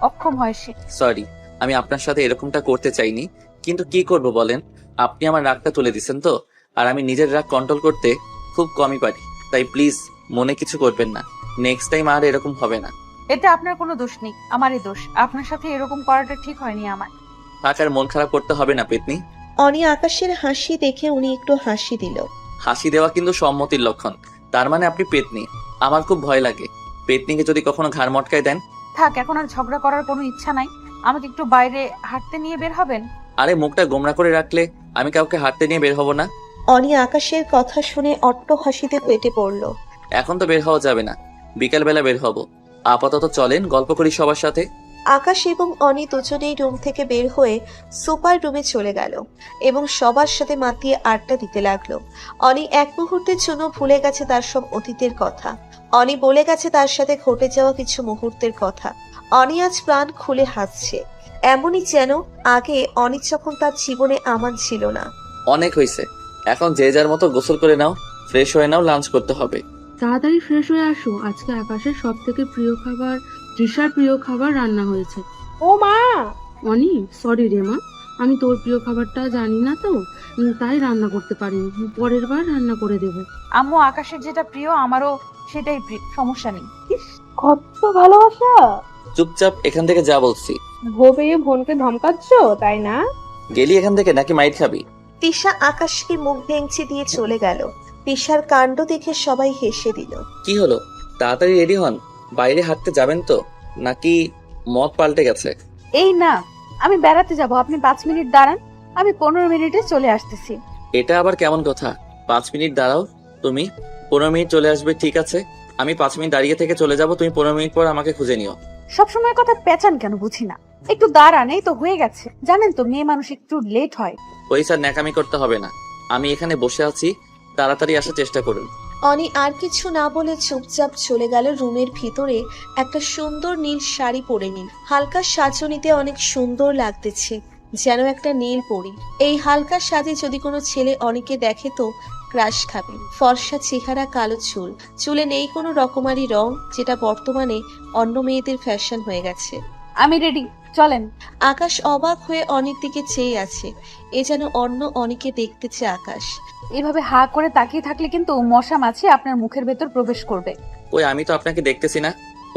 অক্ষম হয় সে। সরি, আমি আপনার সাথে এরকমটা করতে চাইনি, কিন্তু কি করব বলেন? আপনি আমার রাগটা তুলে দিচ্ছেন তো, আর আমি নিজের রাগ কন্ট্রোল করতে খুব কমই পারি। তাই প্লিজ মনে কিছু করবেন না। নেক্সট টাইম আর এরকম হবে না। এতে আপনার কোনো দোষ নেই, আমারই দোষ। আপনার সাথে এরকম করাটা ঠিক হয়নি আমার। থাক, আর মন খারাপ করতে হবে না পেতনি। অনি আকাশের হাসি দেখে উনি একটু হাসি দিল। হাসি দেওয়া কিন্তু সম্মতির লক্ষণ। তার মানে আপনি পেতনি? আমার খুব ভয় লাগে। পেতনিকে যদি কখনো ঘাড় মটকায় দেন। থাক, এখন আর ঝগড়া করার কোনো ইচ্ছা নাই। আমাকে একটু বাইরে হাঁটতে নিয়ে বের হবেন? আরে, মুখটা গোমরা করে রাখলে আমি কাউকে হাঁটতে নিয়ে বের হব না। অনি আকাশের কথা শুনে অট্ট হাসিতে পেটে পড়ল। এখন তো বের হওয়া যাবে না, বিকালবেলা বের হব। আপাতত চলেন গল্প করি সবার সাথে। আকাশ এবং অনি দুজনেই রুম থেকে বের হয়ে সুপার রুমে চলে গেল এবং সবার সাথে মাতিয়ে আড্ডা দিতে লাগলো। অনি এক মুহূর্তের জন্য ভুলে গেছে তার সব অতীতের কথা। অনি বলে গেছে তার সাথে ঘটে যাওয়া কিছু মুহূর্তের কথা। অনি আজ প্রাণ খুলে হাসছে, এমনই যেন আগে অনি যখন তার জীবনে আমান ছিল না। অনেক হয়েছে, এখন যে যার মতো গোসল করে নাও, ফ্রেশ হয়ে নাও, লাঞ্চ করতে হবে। তাড়াতাড়ি ফ্রেশ হয়ে আসো, আজকে আকাশের সব থেকে প্রিয় খাবার, তৃষার প্রিয় খাবার রান্না হয়েছে। ও মা! অনি, সরি রে মা, আমি তোর প্রিয় খাবারটা জানি না তো, তাই রান্না করতে পারিনি। পরের বার রান্না করে দেবো। আম্মু, আকাশের যেটা প্রিয় আমারও সেটাই প্রিয়, সমস্যা নেই। ইস, কত ভালোবাসা! চুপচাপ এখান থেকে যা বলছি। ভো পেয়ে বোনকে ধমকাচ্ছ, তাই না? গেলি এখান থেকে নাকি মাইর খাবি? তিশা আকাশকে মুখ ভেঙচি দিয়ে চলে গেল। তিশার কাণ্ড দেখে সবাই হেসে দিল। কি হলো, তাড়াতাড়ি রেডি হন। বাইরে হাঁটতে যাবেন তো, নাকি মত পাল্টে গেছে? এই না, আমি বেড়াতে যাব। আপনি 5 মিনিট দাঁড়ান, আমি 15 মিনিটে চলে আসতেছি। এটা আবার কেমন কথা? 5 মিনিট দাঁড়াও তুমি, 15 মিনিট চলে আসবে, ঠিক আছে? আমি 5 মিনিট দাঁড়িয়ে থেকে চলে যাব, তুমি 15 মিনিট পর আমাকে খুঁজে নিও। সবসময় কথা পেঁচান কেন বুঝি না। একটু দাঁড়ান, এই তো হয়ে গেছে। জানেন তো মেয়ে মানুষ একটু লেট হয়। ওই স্যার, ন্যাকামি করতে হবে না, আমি এখানে বসে আছি, তাড়াতাড়ি আসার চেষ্টা করুন। অনি আর কিছু না বলে চুপচাপ চলে গেল রুমের ভিতরে। একটা সুন্দর নীল শাড়ি পরে নিল। হালকা সাজনিতে অনেক সুন্দর লাগতেছে, যেন একটা নীল পরি। এই হালকা সাজে যদি কোনো ছেলে অনেকে দেখে তো ক্রাশ খাবে। ফর্সা চেহারা, কালো চুল, চুলে নেই কোনো রকমারি রং, যেটা বর্তমানে অন্য মেয়েদের ফ্যাশন হয়ে গেছে। আমি রেডি, চলেন। আকাশ অবাক হয়ে অনির দিকে চেয়ে আছে, এ যেন অন্য অনিকে দেখতেছে আকাশ। এভাবে হা করে তাকিয়ে থাকলে কিন্তু মশা মাছি আপনার মুখের ভেতর প্রবেশ করবে। ওই, আমি তো আপনাকে দেখতেছি না,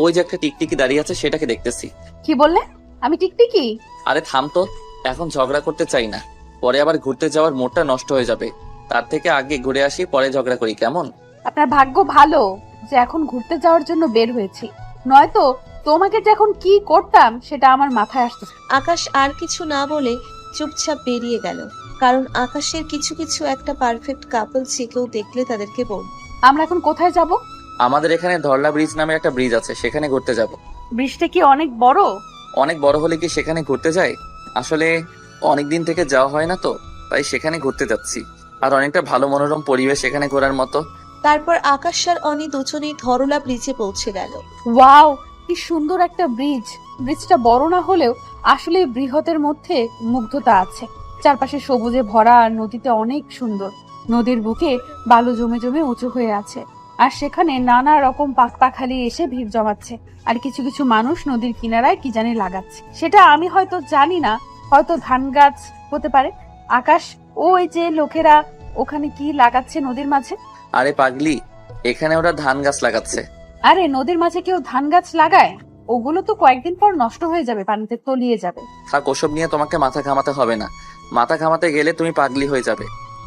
ওই যে একটা টিকটিকি দাঁড়িয়ে আছে সেটাকে দেখতেছি। কি বললে? আমি টিকটিকি? আরে থাম তো, এখন ঝগড়া করতে চাই না, পরে আবার ঘুরতে যাওয়ার মোডটা নষ্ট হয়ে যাবে। তার থেকে আগে ঘুরে আসি, পরে ঝগড়া করি, কেমন? আপনার ভাগ্য ভালো যে এখন ঘুরতে যাওয়ার জন্য বের হয়েছি, নয়তো তোমাকে যে এখন কি করতাম সেটা আমার মাথায় আসতো। আকাশ আর কিছু না বলে চুপচাপ বেরিয়ে গেল, কারণ আকাশের কিছু কিছু একটা পারফেক্ট কাপল যে কেউ দেখলে তাদেরকে বল। আমরা এখন কোথায় যাব? আমাদের এখানে ধরলা ব্রিজ নামে একটা ব্রিজ আছে, সেখানে ঘুরতে যাব। ব্রিজটা কি অনেক বড়? অনেক বড় হলে কি সেখানে ঘুরতে যায়? আসলে অনেকদিন থেকে যাওয়া হয় না তো, তাই সেখানে ঘুরতে যাচ্ছি। আর অনেকটা ভালো মনোরম পরিবেশ এখানে ঘোরার মতো। তারপর আকাশ আর অনি দুজনেই ধরলা ব্রিজে পৌঁছে গেল। ওয়াও, কি সুন্দর একটা ব্রিজটা বড় না হলেও আসলে বৃহতের মধ্যে মুগ্ধতা আছে। চারপাশে সবুজে ভরা আর নদীতে অনেক সুন্দর। নদীর বুকে বালু জমে জমে উঁচু হয়ে আছে, আর সেখানে নানা রকম পাখপাখালি এসে ভিড় জমাচ্ছে। আর কিছু কিছু মানুষ নদীর কিনারায় কি জানি লাগাচ্ছে, সেটা আমি হয়তো জানি না, হয়তো ধান গাছ হতে পারে। আকাশ, ওই যে লোকেরা ওখানে কি লাগাচ্ছে নদীর মাঝে? আরে পাগলি, এখানে ওরা ধান গাছ লাগাচ্ছে। আরে নদীর মাঝে কেউ ধান গাছ লাগায়? ওগুলো তো কয়েকদিন পর নষ্ট হয়ে যাবে, পানিতে তলিয়ে যাবে। থাক, ওসব নিয়ে তোমাকে মাথা ঘামাতে হবে না। মাথা ঘামাতে গেলে তুমি পাগলি হয়ে যাবে,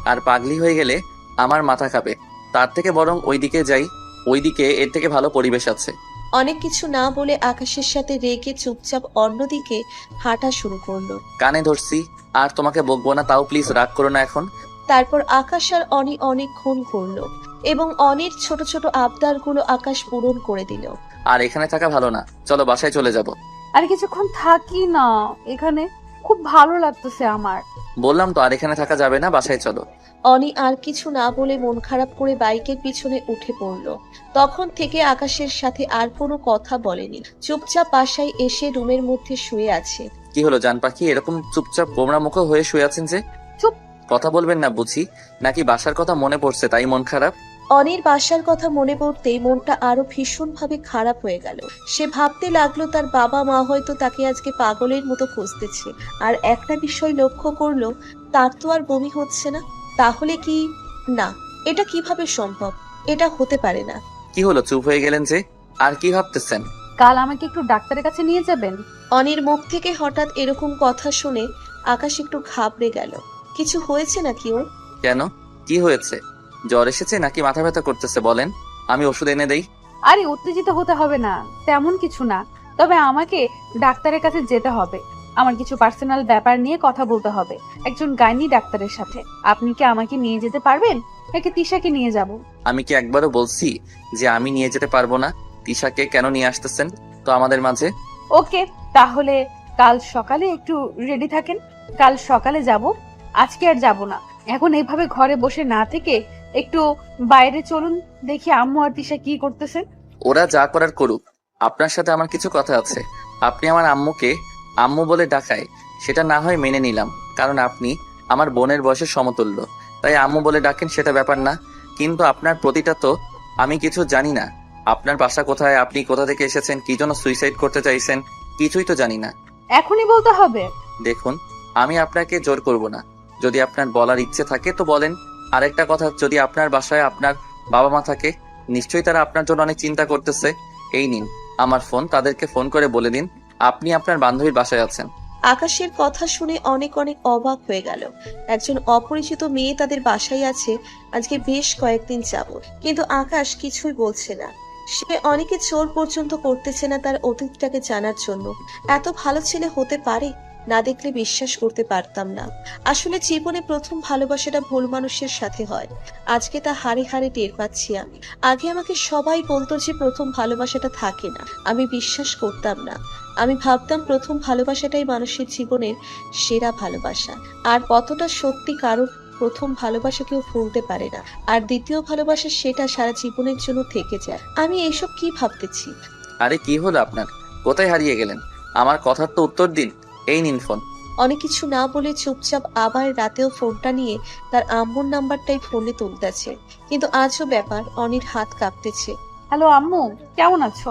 আর পাগলি হয়ে গেলে আমার মাথা খাবে। তার থেকে বরং ওইদিকে যাই, ওইদিকে এর থেকে ভালো পরিবেশ আছে। অনেক কিছু না বলে আকাশের সাথে রেগে চুপচাপ অন্যদিকে হাঁটা শুরু করলো। কানে ধরছি, আর তোমাকে বকবো না, তাও প্লিজ রাগ করো না এখন। তারপর আকাশ আর অনি অনেকক্ষণ ঘুরলো এবং অনির ছোট ছোট আবদারগুলো আকাশ পূরণ করে দিল। আর এখানে থাকা ভালো না, চলো বাসায় চলে যাব। আর কিছুক্ষণ থাকি না, এখানে খুব ভালো লাগতেছে আমার। বললাম তো আর এখানে থাকা যাবে না, বাসায় চলো। অনি আর কিছু না বলে মন খারাপ করে বাইকের পিছনে উঠে পড়লো। তখন থেকে আকাশের সাথে আর কোনো কথা বলেনি, চুপচাপ বাসায় এসে রুমের মধ্যে শুয়ে আছে। কি হলো জান পাখি, এরকম চুপচাপ গোমরা মুখ হয়ে শুয়ে আছেন যে? চুপ। কথা বলবেন না বুঝি, নাকি বাসার কথা মনে পড়ছে তাই মন খারাপ? অনির বাসার কথা মনে পড়তেই মনটা আরো ভীষণভাবে খারাপ হয়ে গেল। সে ভাবতে লাগলো তার বাবা মা হয়তো তাকে আজকে পাগলের মতো খুঁজতেছে। আর একটা বিষয় লক্ষ্য করলো, তার তো আর বমি হচ্ছে না। তাহলে কি? না, এটা কিভাবে সম্ভব? এটা হতে পারে না। কি হলো, চুপ হয়ে গেলেন যে? আর কি ভাবতেছেন? কাল আমাকে একটু ডাক্তারের কাছে নিয়ে যাবেন? অনির মুখ থেকে হঠাৎ এরকম কথা শুনে আকাশ একটু ঘাবড়ে গেল। কিছু হয়েছে নাকি ওর? কেন, কি হয়েছে? জ্বর এসেছে নাকি মাথা ব্যথা করতেছে বলেন, আমি ওষুধ এনে দেই। আরে উত্তেজিত হতে হবে না, তেমন কিছু না। তবে আমাকে ডাক্তারের কাছে যেতে হবে, আমার কিছু পার্সোনাল ব্যাপার নিয়ে কথা বলতে হবে একজন গাইনি ডাক্তারের সাথে। আপনি কি আমাকে নিয়ে যেতে পারবেন, নাকি তিশাকে নিয়ে যাব? আমি কি একবারও বলছি যে আমি নিয়ে যেতে পারবো না? তিশাকে কেন নিয়ে আসতেছেন তো আমাদের মাঝে? ওকে, তাহলে কাল সকালে একটু রেডি থাকেন, কাল সকালে যাব। আজকে আর যাব না। এখন এইভাবে ঘরে বসে না থেকে একটু বাইরে চলুন, দেখি আম্মু আর তিশা কি করতেছেন। ওরা যা করার করুক, আপনার সাথে আমার কিছু কথা আছে। আপনি আমার আম্মুকে আম্মু বলে ডাকায়, সেটা না হয় মেনে নিলাম, কারণ আপনি আমার বোনের বয়সের সমতুল্য, তাই আম্মু বলে ডাকেন, সেটা ব্যাপার না। কিন্তু আপনার প্রতিটা তো আমি কিছু জানি না। আপনার বাসা কোথায়, আপনি কোথা থেকে এসেছেন, কি জন্য সুইসাইড করতে চাইছেন, কিছুই তো জানি না। এখনই বলতে হবে? দেখুন, আমি আপনাকে জোর করব না। যদি আপনার বলার ইচ্ছে থাকে তো বলেন। আরেকটা কথা, যদি আপনার বাসায় আপনার বাবা মা থাকে, নিশ্চয়ই তারা আপনার জন্য অনেক চিন্তা করতেছে। এই নিন আমার ফোন, তাদেরকে ফোন করে বলে দিন আপনি আপনার বান্ধবীর বাসায় আছেন। আকাশের কথা শুনে অনেক অনেক অবাক হয়ে গেল। একজন অপরিচিত মেয়ে তাদের বাসায় আছে আজকে বেশ কয়েকদিন যাবত, কিন্তু আকাশ কিছুই বলছে না। সে অনেকে জোর পর্যন্ত করতেছে না তার অতীতটাকে জানার জন্য। এত ভালো ছেলে হতে পারে? না দেখলে বিশ্বাস করতে পারতাম না। আসলে জীবনে প্রথম ভালোবাসাটা ভুল মানুষের সাথে হয়। আজকে তা হাড়ে হাড়ে টের পাচ্ছি আমি। আগে আমাকে সবাই বলতো যে প্রথম ভালোবাসাটা থাকে না। আমি বিশ্বাস করতাম না। আমি ভাবতাম প্রথম ভালোবাসাটাই মানুষের জীবনের সেরা ভালোবাসা। আর কতটা সত্যি, কারণ প্রথম ভালোবাসা কেউ ভুলতে পারে না, আর দ্বিতীয় ভালোবাসা সেটা সারা জীবনের জন্য থেকে যায়। আমি এইসব কি ভাবতেছি? আরে কি হলো আপনার, কোথায় হারিয়ে গেলেন? আমার কথার তো উত্তর দিন। এই নিন ফোন। অনেক কিছু না বলে চুপচাপ আবার রাতেও ফোনটা নিয়ে তার আম্মুর নাম্বারটাই ফোনে তুলতেছে। কিন্তু আজও ব্যাপার, অনির হাত কাঁপতেছে। হ্যালো আম্মু, কেমন আছো?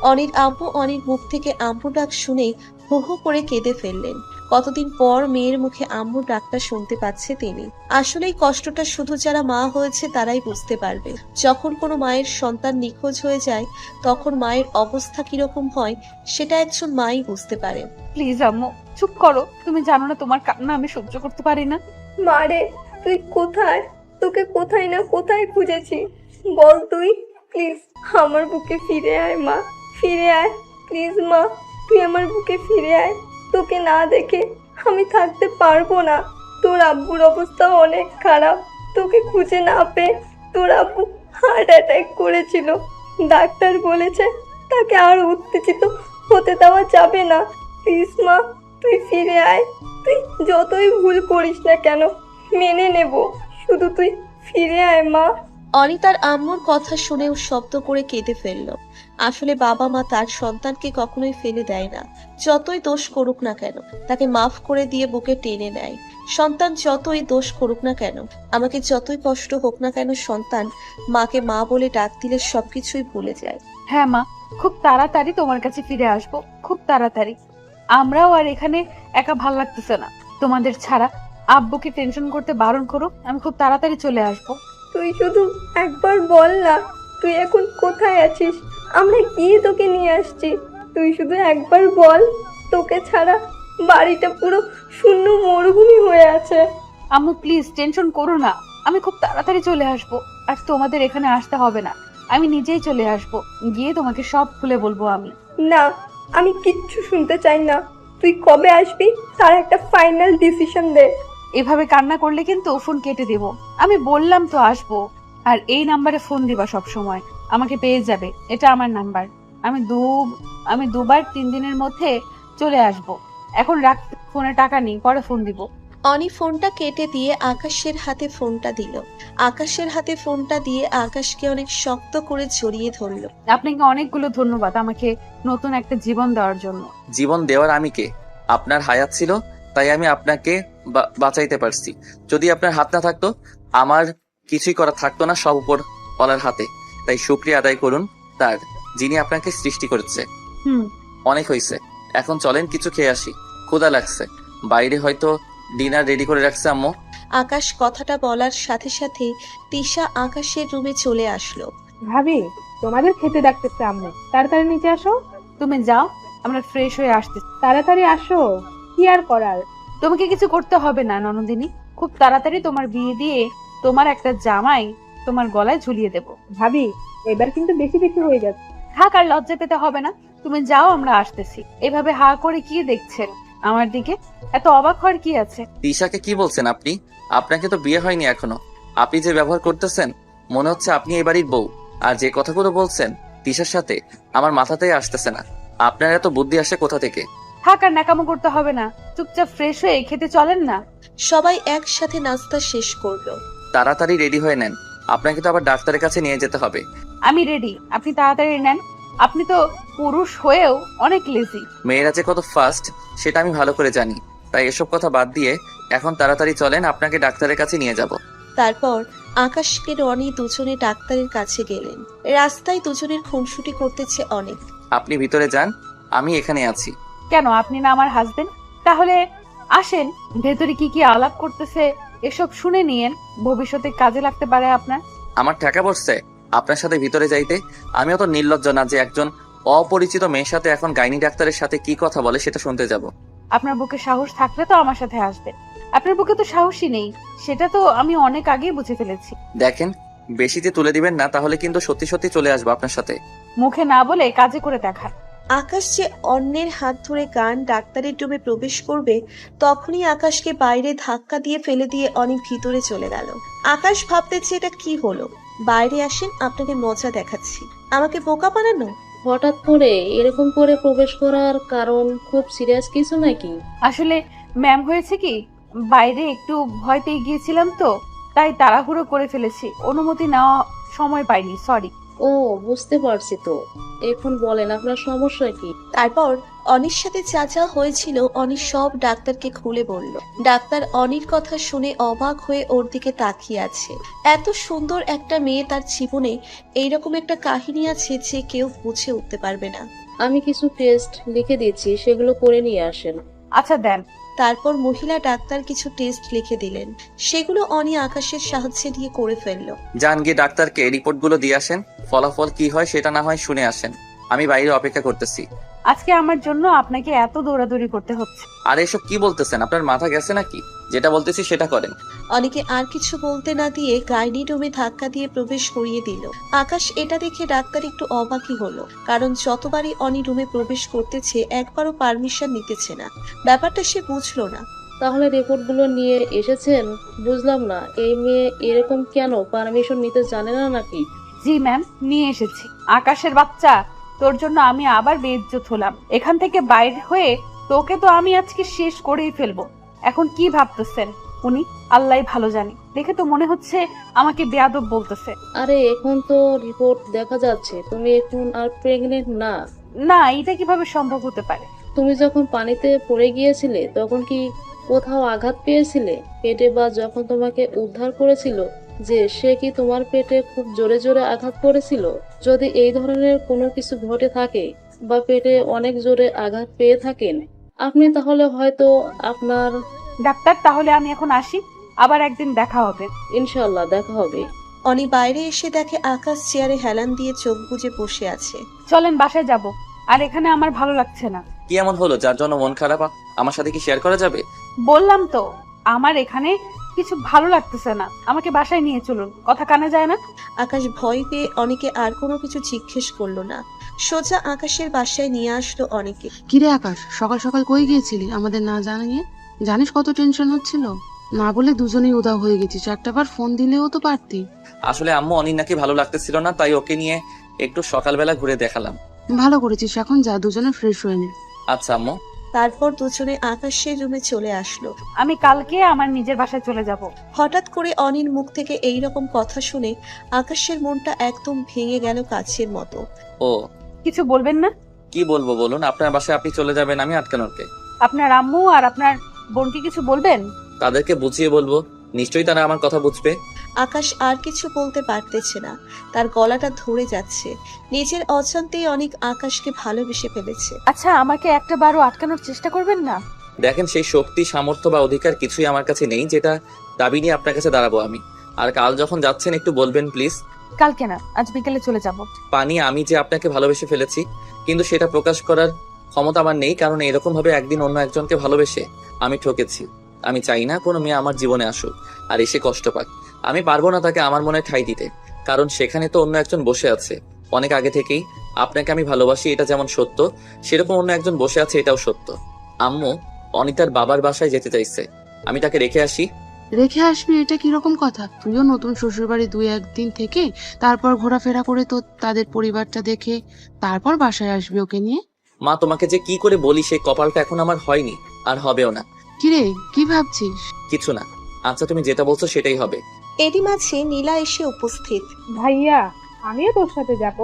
অনির আব্বু অনির মুখ থেকে আম্মু ডাক শুনেই হো হো করে কেঁদে ফেললেন। কতদিন পর মেয়ের মুখে আম্মুর ডাকটা শুনতে পাচ্ছে তিনি। আসলেই কষ্টটা শুধু যারা মা হয়েছে তারাই বুঝতে পারবে। যখন কোনো মায়ের সন্তান নিখোঁজ হয়ে যায় তখন মায়ের অবস্থা কিরকম হয় সেটা একজন মাই বুঝতে পারে। প্লিজ আম্মু চুপ করো, তুমি জানো না তোমার কান্না আমি সহ্য করতে পারি না। মারে, তুই কোথায়? তোকে কোথায় না কোথায় খুঁজেছি, বল তুই। প্লিজ আমার বুকে ফিরে আয় মা, ফিরে আয় প্লিজ মা, তুই আমার বুকে ফিরে আয়। তোকে না দেখে আমি থাকতে পারবো না। তোর আব্বুর অবস্থা অনেক খারাপ। তোকে খুঁজে না পেয়ে তোর আব্বু হার্ট অ্যাটাক করেছিল। ডাক্তার বলেছে তাকে আর উত্তেজিত হতে দেওয়া যাবে না। প্লিজ মা, তুই ফিরে আয়। তুই যতই ভুল করিস না কেন মেনে নেব, শুধু তুই ফিরে আয় মা। অনি তার আম্মুর কথা শুনেও শব্দ করে কেঁদে ফেলল। আসলে বাবা মা তার সন্তানকে কখনোই ফেলে দেয় না। যতই দোষ করুক না কেন তাকে মাফ করে দিয়ে বুকে টেনে নেয়। সন্তান যতই দোষ করুক না কেন, আমাকে যতই কষ্ট হোক না কেন, সন্তান মাকে মা বলে ডাক দিলে সবকিছুই ভুলে যায়। হ্যাঁ মা, খুব তাড়াতাড়ি তোমার কাছে ফিরে আসবো, খুব তাড়াতাড়ি। আমরাও আর এখানে একা ভাল লাগতেছে না তোমাদের ছাড়া। আব্বুকে টেনশন করতে বারণ করো, আমি খুব তাড়াতাড়ি চলে আসবো। তুই শুধু একবার বল না তুই এখন কোথায় আছিস, আমরা গিয়ে তোকে নিয়ে আসছি। তুই শুধু একবার বল, তোকে ছাড়া বাড়িটা পুরো শূন্য মরুভূমি হয়ে আছে। আম্মু প্লিজ টেনশন করো না, আমি খুব তাড়াতাড়ি চলে আসবো। আর তোমাদের এখানে আসতে হবে না, আমি নিজেই চলে আসবো। গিয়ে তোমাকে সব খুলে বলবো আমি। না, আমি কিচ্ছু শুনতে চাই না। তুই কবে আসবি তার একটা ফাইনাল ডিসিশন দে। এভাবে কান্না করলে কিন্তু ফোন কেটে দেব। আমি বললাম তো আসবো। আর এই নাম্বারে ফোন দিবা সব সময়, আমাকে পেয়ে যাবে, এটা আমার নাম্বার। আমি দুবার 3 দিনের মধ্যে চলে আসবো। এখন রাখ, ফোনে টাকা নেই, পরে ফোন দিব। অনি ফোনটা কেটে দিয়ে আকাশের হাতে ফোনটা দিল। আকাশের হাতে ফোনটা দিয়ে আকাশকে অনেক শক্ত করে জড়িয়ে ধরল। আপনাকে অনেকগুলো ধন্যবাদ আমাকে নতুন একটা জীবন দেওয়ার জন্য। জীবন দেওয়ার আমি কে? আপনার হায়াত ছিল তাই আমি আপনাকে বাঁচাইতে পারছি। যদি আপনার হাত না থাকতো আমার কিছুই করা থাকতো না, সব উপর ওনার হাতে। তাই শুকরিয়া আদায় করুন তার, যিনি আপনাকে সৃষ্টি করেছে। অনেক হয়েছে, এখন চলেন কিছু খেয়ে আসি, ক্ষুধা লাগছে। বাইরে হয়তো ডিনার রেডি করে রাখছে আম্মু। আকাশ কথাটা বলার সাথে সাথে তিশা আকাশের রুমে চলে আসলো। ভাবি, তোমাদের খেতে ডাকতেছে আম্মু, তাড়াতাড়ি নিচে আসো। তুমি যাও, আমরা ফ্রেশ হয়ে আসতেছি। তাড়াতাড়ি আসো, কি আর করার। তোমাকে কিছু করতে হবে না ননদিনী, খুব তাড়াতাড়ি তোমার বিয়ে দিয়ে তোমার একটা জামাই তোমার গলায় ঝুলিয়ে দেব। ভাবি, এবার কিন্তু বেশি বেশি হয়ে যাচ্ছে। থাক, আর লজ্জা পেতে হবে না। তুমি যাও, আমরা আসতেছি। এভাবে হা করে কি দেখছেন আমার দিকে? এত অবাক হওয়ার কি আছে? তিশাকে কি বলছেন আপনি? আপনাকে তো বিয়ে হয়নি এখনো। আপনি যে ব্যবহার করতেছেন মনে হচ্ছে আপনি এই বাড়ির বউ। আর যে কথাগুলো বলছেন তিশার সাথে, আমার মাথাতেই আসতেছে না। আপনার এত বুদ্ধি আসে কোথা থেকে? থাক, আর ন্যাকামো করতে হবে না। চুপচাপ ফ্রেশ হয়ে খেতে চলেন না। সবাই একসাথে নাস্তা শেষ করলো। তাড়াতাড়ি রেডি হয়ে নেন, আপনাকে তো আবার ডাক্তারের কাছে নিয়ে যেতে হবে। আমি রেডি, আপনি তাড়াতাড়ি নেন। আপনি তো পুরুষ হয়েও অনেক লেজি। মেয়েরা যে কত ফাস্ট সেটা আমি ভালো করে জানি। তাই এসব কথা বাদ দিয়ে এখন তাড়াতাড়ি চলেন, আপনাকে ডাক্তারের কাছে নিয়ে যাব। তারপর আকাশকে রনি দুজনে ডাক্তারের কাছে গেলেন। রাস্তায় দুজনের খুনসুটি করতেছে অনেক। আপনি ভিতরে যান, আমি এখানে আছি। কেন, আপনি না আমার হাজবেন্ড? তাহলে আসেন, ভেতরে কি কি আলাপ করতেছে এসব শুনে নিয়েন, ভবিষ্যতে কাজে লাগতে পারে আপনার। আমার ঠেকা পড়ছে আপনার সাথে ভিতরে যাইতে? আমিও তো নির্লজ্জ না যে একজন অপরিচিত মেয়ের সাথে এখন গাইনি ডাক্তারের সাথে কি কথা বলে সেটা শুনতে যাব। আপনার বুকে সাহস থাকলে তো আমার সাথে আসবেন। আপনার বুকে তো সাহসই নেই, সেটা তো আমি অনেক আগেই বুঝে ফেলেছি। দেখেন, বেশি যে তুলে দিবেন না, তাহলে কিন্তু সত্যি সত্যি চলে আসবো আপনার সাথে। মুখে না বলে কাজে করে দেখান। আকাশ যে অন্যের হাত ধরে গান ডাক্তারের রুমে প্রবেশ করবে, তখনই আকাশকে বাইরে ধাক্কা দিয়ে ফেলে দিয়ে অনেক ভিতরে চলে গেল। আকাশ ভাবতেছে এটা কি হলো। বাইরে আসেন, আপনাকে মজা দেখাচ্ছি। আমাকে বোকা বানানো? হঠাৎ করে এরকম করে প্রবেশ করার কারণ খুব সিরিয়াস কিছু নাকি? আসলে ম্যাম, হয়েছে কি, বাইরে একটু ভয় পেয়ে গিয়েছিলাম তো, তাই তাড়াহুড়ো করে ফেলেছি, অনুমতি নেওয়া সময় পাইনি, সরি। ও, বুঝতে পারছি তো। এখন বলেন আপনার সমস্যা কি? তারপর অনির সাথে যা যা হয়েছিল অনি সব ডাক্তারকে খুলে বলল। ডাক্তার অনির কথা শুনে অবাক হয়ে ওর দিকে তাকিয়ে আছে। এত সুন্দর একটা মেয়ে, তার জীবনে এইরকম একটা কাহিনী আছে যে কেউ বুঝে উঠতে পারবে না। আমি কিছু টেস্ট লিখে দিচ্ছি, সেগুলো করে নিয়ে আসেন। আচ্ছা দেন। তারপর মহিলা ডাক্তার কিছু টেস্ট লিখে দিলেন, সেগুলো অনি আকাশের সাহায্যে দিয়ে করে ফেললো। যান গিয়ে ডাক্তারকে রিপোর্টগুলো দিয়ে আসেন, ফলাফল কি হয় সেটা না হয় শুনে আসেন। আমি বাইরে অপেক্ষা করতেছি। আজকে আমার জন্য আপনাকে এত দৌড়াদৌড়ি করতে হচ্ছে। আর এসব কি বলতেছেন? আপনার মাথা গেছে নাকি? যেটা বলতেছি সেটা করেন। অনেকে আর কিছু বলতে না দিয়ে গাইনি রুমে ধাক্কা দিয়ে প্রবেশ করিয়ে দিল। আকাশ এটা দেখে ডাক্তার একটু অবাকই হলো, কারণ যতবারই অনি রুমে প্রবেশ করতেছে একবারও পারমিশন নিতেছে না। ব্যাপারটা সে বুঝলো না। তাহলে রিপোর্টগুলো নিয়ে এসেছেন? বুঝলাম না, এই মেয়ে এরকম কেন, পারমিশন নিতে জানে না নাকি? জি ম্যাম, নিয়ে এসেছি। আকাশের বাচ্চা, তোর জন্য আমি আবার বেইজ্জত হলাম। এখান থেকে বাইরে হয়ে তোকে তো আমি আজকে শেষ করেই ফেলবো। এখন কি ভাবতেছেন? উনি আল্লাহ ভালো জানি, দেখে তো মনে হচ্ছে আমাকে বেয়াদব বলতেছে। আরে এখন তো রিপোর্ট দেখা যাচ্ছে তুমি এখন আর প্রেগনেন্ট না। না, এটা কিভাবে সম্ভব হতে পারে? তুমি যখন পানিতে পড়ে গিয়েছিলে তখন কি কোথাও আঘাত পেয়েছিলে পেটে, বা যখন তোমাকে উদ্ধার করেছিল যে সে কি তোমার পেটে খুব জোরে জোরে আঘাত করেছিল? যদি এই ধরনের কোনো কিছু ঘটে থাকে বা পেটে অনেক জোরে আঘাত পেয়ে থাকেন আপনি, তাহলে হয়তো আপনার ডাক্তার, তাহলে আমি এখন আসি, আবার একদিন দেখা হবে। ইনশাল্লাহ দেখা হবে। অনি বাইরে এসে দেখে আকাশ চেয়ারে হেলান দিয়ে চোখ বুজে বসে আছে। চলেন বাসায় যাব, আর এখানে আমার ভালো লাগছে না। কি এমন হলো যার জন্য মন খারাপ? আমার সাথে কি শেয়ার করা যাবে? বললাম তো আমার এখানে কিছু ভালো লাগতেছে না, আমাকে বাসায় নিয়ে চলুন। কথা কানে যায় না? আকাশ ভয় পেয়ে অনেকে আর কোনো কিছু জিজ্ঞেস করলো না, সোজা আকাশের বাসায় নিয়ে আসলো অনেকে। কিরে আকাশ, সকাল সকাল কই গিয়েছিলি আমাদের না জানিয়ে? জানিস কত টেনশন হচ্ছিল? না বলে দুজনেই উধাও হয়ে গেছিস, একটাবার ফোন দিলেও তো পারতি। আসলে আম্মু অনির নাকি ভালো লাগতেছিল না, তাই ওকে নিয়ে একটু সকালবেলা ঘুরে দেখালাম। ভালো করেছিস, এখন যা দুজনে ফ্রেশ হয়ে নে। আচ্ছা আম্মু। তারপর দুজনে আকাশের রুমে চলে আসলো। আমি কালকে আমার নিজের বাসায় চলে যাব। হঠাৎ করে অনির মুখ থেকে এই রকম কথা শুনে আকাশের মনটা একদম ভেঙে গেল কাছের মতো। ও কিছু বলবেন না? কি বলবো বলুন, আপনার বাসায় আপনি চলে যাবেন, আমি আটকানোর কে? আপনার আম্মু আর আপনার বোনকে কিছু বলবেন? তাদেরকে বুঝিয়ে বলবো, নিশ্চয়ই তারা আমার কথা বুঝবে। আকাশ আর কিছু বলতে পারতেছে না, তার গলাটা ধরে যাচ্ছে। নিজের অজান্তেই অনেক আকাশকে ভালোবেসে ফেলেছে। আচ্ছা, আমাকে একটা বারও আটকানোর চেষ্টা করবেন না? দেখেন, সেই শক্তি, সামর্থ্য বা অধিকার কিছুই আমার কাছে নেই যেটা দাবি নিয়ে আপনার কাছে দাঁড়াবো আমি। আর কাল যখন যাচ্ছেন একটু বলবেন প্লিজ। কালকে না, আজ বিকেলে চলে যাব। পানি, আমি যে আপনাকে ভালোবেসে ফেলেছি কিন্তু সেটা প্রকাশ করার ক্ষমতা আমার নেই, কারণ এরকম ভাবে একদিন অন্য একজনকে ভালোবেসে আমি ঠকেছি। আমি চাই না কোনো মেয়ে আমার জীবনে আসুক আর এসে কষ্ট পাক। আমি পারবো না তাকে আমার মনে ঠাঁই দিতে, কারণ সেখানে তো অন্য একজন বসে আছে। অনেক আগে থেকেই আপনাকে আমি ভালোবাসি, এটা যেমন সত্য, সেরকম অন্য একজন বসে আছে, এটাও সত্য। আম্মু অনিতার বাবার বাসায় যেতে চাইছে, আমি তাকে রেখে আসি। রেখে আসবি? এটা কিরকম কথা? তুইও নতুন শ্বশুরবাড়ি 2-1 দিন থেকে তারপর ঘোরাফেরা করে তো তাদের পরিবারটা দেখে তারপর বাসায় আসবি ওকে নিয়ে? মা, তোমাকে যে কি করে বলি সেই কপালটা এখন আমার হয়নি, আর হবেও না। কিরে, কি ভাবছিস? কিছু না। আচ্ছা, তুমি যেটা বলছো সেটাই হবে। এরই মাঝে নীলা এসে উপস্থিত। ভাইয়া, আমিও তোর সাথে যাব,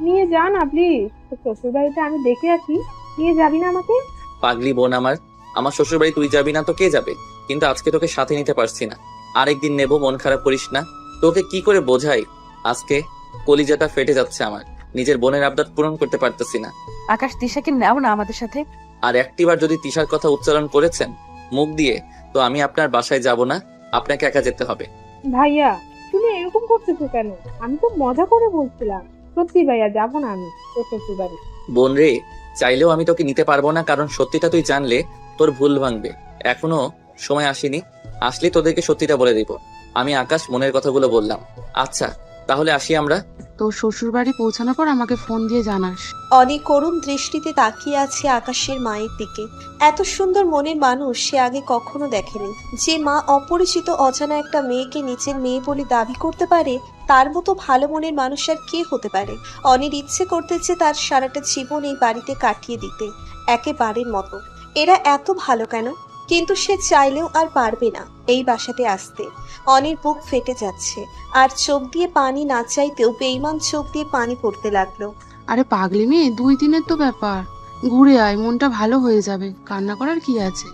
নিয়ে যা না প্লিজ। তোর শ্বশুর বাড়িতে আমি দেখে আসি, নিয়ে যাবি না আমাকে? পাগলি বোন আমার, আমার শ্বশুর বাড়ি তুই যাবি না তো কে যাবে? কিন্তু আজকে তোকে সাথে নিতে পারছি না, আরেকদিন নেবো, মন খারাপ করিস না। তোকে কি করে বোঝাই, আজকে কলিজাটা ফেটে যাচ্ছে আমার, নিজের বোনের আবদার পূরণ করতে পারতেছি না। আকাশ, তিশাকে নাও না আমাদের সাথে। আর একটিবার যদি তিশার কথা উচ্চারণ করেছেন মুখ দিয়ে, তো আমি আপনার বাসায় যাব না, আপনাকে একা যেতে হবে। ভাইয়া, তুমি এরকম করতেছো কেন? আমি তো মজা করে বলছিলাম। সত্যি ভাইয়া, যাবো না আমি তোর শ্বশুর বাড়ি। বোন রে, চাইলেও আমি তোকে নিতে পারবো না, কারণ সত্যিটা তুই জানলে তোর ভুল ভাঙবে। এখনো সময় আসেনি, আসলে তোদেরকে সত্যিটা বলে দিব। আমি আকাশ মনের কথাগুলো বললাম। আচ্ছা তাহলে আসি আমরা। তোর শ্বশুর বাড়ি পৌঁছানোর পর আমাকে ফোন দিয়ে জানাস। অনেক করুণ দৃষ্টিতে তাকিয়ে আছে আকাশের মায়ের দিকে। এত সুন্দর মনের মানুষ সে আগে কখনো দেখেনি। যে মা অপরিচিত অজানা একটা মেয়েকে নিজের মেয়ে বলে দাবি করতে পারে, তার মতো ভালো মনের মানুষ আর কে হতে পারে। অনির ইচ্ছে করতেছে তার সারাটা জীবন এই বাড়িতে কাটিয়ে দিতে, একেবারের মতো। এরা এত ভালো কেন? কিন্তু সে চাইলেও আর পারবে না এই বাসাতে আসতে। অনির বুক ফেটে যাচ্ছে, আর চোখ দিয়ে পানি না চাইতেও বেইমান চোখ দিয়ে পানি পড়তে লাগলো। আরে পাগলি মেয়ে, 2 দিনের তো ব্যাপার, ঘুরে আয়, মনটা ভালো হয়ে যাবে, কান্না করার কি আছে?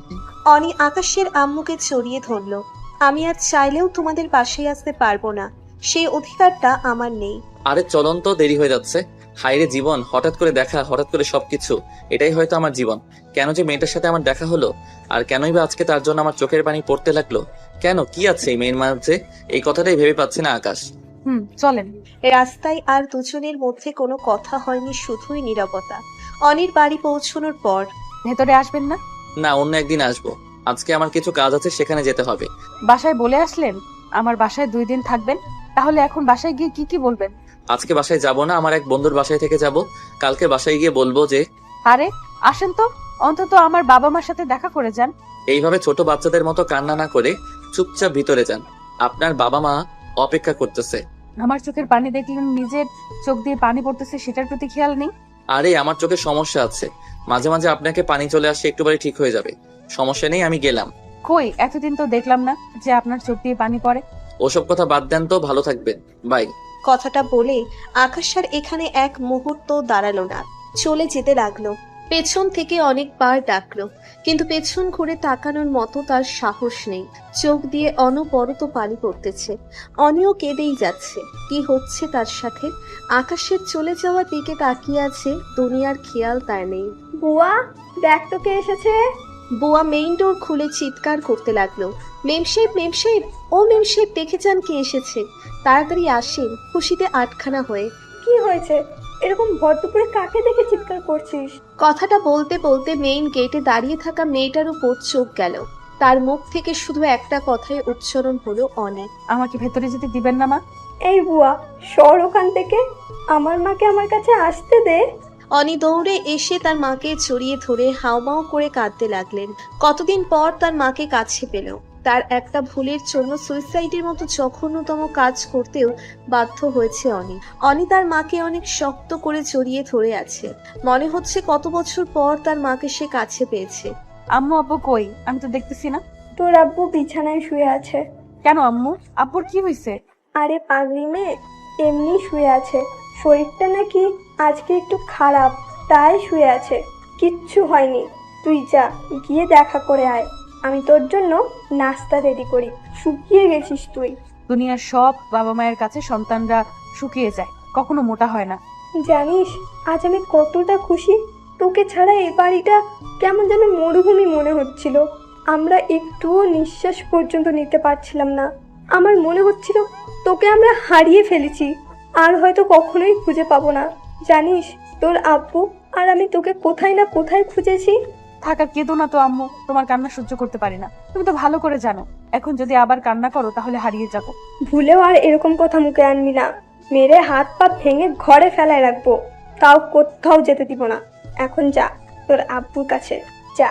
অনি আকাশের আম্মুকে জড়িয়ে ধরলো। আমি আর চাইলেও তোমাদের বাসায় আসতে পারবো না, সেই অধিকারটা আমার নেই। আরে চলন তো, দেরি হয়ে যাচ্ছে। হাইরে জীবন, হঠাৎ করে দেখা, হঠাৎ করে সবকিছু, এটাই হয়তো আমার জীবন। কেন যে মেয়েটার সাথে আমার দেখা হলো, আর কেনই বা আজকে তার জন্য আমার চোখের পানি পড়তে লাগলো? কেন, কি আছে এই মেয়ের মাঝে? এই কথাটাই ভেবে পাচ্ছি না আকাশ। চলেন। রাস্তায় আর দুজনের মধ্যে কোনো কথা হয়নি, শুধুই নীরবতা। অনির বাড়ি পৌঁছানোর পর, ভেতরে আসবেন না? না, অন্য একদিন আসবো, আজকে আমার কিছু কাজ আছে, সেখানে যেতে হবে। বাসায় বলে আসলেন আমার বাসায় 2 দিন থাকবেন, তাহলে এখন বাসায় গিয়ে কি কি বলবেন? আজকে বাসায় যাব না, আমার এক বন্ধুর বাসায় থেকে যাব। কালকে বাসায় গিয়ে বলবো যে। আরে আসেন তো, অন্তত আমার বাবা মার সাথে দেখা করে যান। এইভাবে ছোট বাচ্চাদের মতো কান্না না করে চুপচাপ ভিতরে যান, আপনার বাবা মা অপেক্ষা করতেছে। আমার চোখের পানি দেখলেন, নিজের চোখ দিয়ে পানি পড়তেছে, সেটার প্রতি খেয়াল নেই। আরে আমার চোখে সমস্যা আছে, মাঝে মাঝে আপনাকে পানি চলে আসে, একটু বারে ঠিক হয়ে যাবে, সমস্যা নেই, আমি গেলাম। কই এতদিন তো দেখলাম না যে আপনার চোখ দিয়ে পানি পড়ে। ওসব কথা বাদ দেন তো, ভালো থাকবেন, বাই। কথাটা বলে আকাশ আর এখানে এক মুহূর্ত দাঁড়ালো না, চলে যেতে লাগলো। পেছন থেকে অনেকবার ডাকলো, কিন্তু পেছন ঘুরে তাকানোর মতো তার সাহস নেই। চোখ দিয়ে অনবরত পানি পড়তেছে, অনিও কেঁদেই যাচ্ছে। কি হচ্ছে তার সাথে? আকাশের চলে যাওয়ার দিকে তাকিয়ে আছে, দুনিয়ার খেয়াল তার নেই। বুয়া, দেখ তো কে এসেছে। বুয়া মেইন ডোর খুলে চিৎকার করতে লাগলো, মেমসাহেব মেমসাহেব, ও মেমসাহেব দেখে যান কে এসেছে, তাড়াতাড়ি আসেন। খুশিতে আটখানা হয়ে কি হয়েছে? এরকম ভর দুপুরে কাকে দেখে চিৎকার করছিস? কথাটা বলতে বলতে মেইন গেটে দাঁড়িয়ে থাকা মেয়েটার উপর চোখ গেল। তার মুখ থেকে শুধু একটা কথাই উচ্চারণ হলো, অনেক। আমাকে ভেতরে যেতে দিবেন না মা? এই বুয়া, সর ওখান থেকে। আমার মাকে আমার কাছে আসতে দে। অনি দৌড়ে এসে তার মাকে জড়িয়ে ধরে হাউমাউ করে কাঁদতে লাগলেন। কতদিন পর তার মাকে কাছে পেল। তার একটা ভুলের জন্য সুইসাইডের মতো জঘন্যতম কাজ করতেও বাধ্য হয়েছে অনি। অনি তার মাকে অনেক শক্ত করে জড়িয়ে ধরে আছে, মনে হচ্ছে কত বছর পর তার মাকে সে কাছে পেয়েছে। আম্মু আব্বু কই? আমি তো দেখতেছি না। তোর আব্বু বিছানায় শুয়ে আছে। কেন আম্মু? আব্বুর কি হয়েছে? আরে পাগলি মেয়ে, এমনি শুয়ে আছে। শরীরটা নাকি আজকে একটু খারাপ, তাই শুয়ে আছে। কিচ্ছু হয়নি। তুই যা, গিয়ে দেখা করে আয়। আমি তোর জন্য নাস্তা রেডি করি। শুকিয়ে গেছিস তুই। দুনিয়ার সব বাবা মায়ের কাছে সন্তানরা শুকিয়ে যায়, কখনো মোটা হয় না। জানিস আজ আমি কতটা খুশি। তোকে ছাড়া এই বাড়িটা কেমন যেন মরুভূমি মনে হচ্ছিল। আমরা একটুও নিঃশ্বাস পর্যন্ত নিতে পারছিলাম না। আমার মনে হচ্ছিল তোকে আমরা হারিয়ে ফেলেছি, আর হয়তো কখনোই খুঁজে পাবো না। জানিস তোর আব্বু আর আমি তোকে কোথায় না কোথায় খুঁজেছি। থাকা কেঁদো না তো আম্মু, তোমার কান্না সহ্য করতে পারি না। তুমি তো ভালো করে জানো এখন যদি আবার কান্না করো তাহলে হারিয়ে যাবো। ভুলেও আর এরকম কথা মুখে আনবি না। মেরে হাত পা ভেঙে ঘরে ফেলায় রাখবো, তাও কোথাও যেতে দিব না। এখন যা তোর আব্বুর কাছে, যা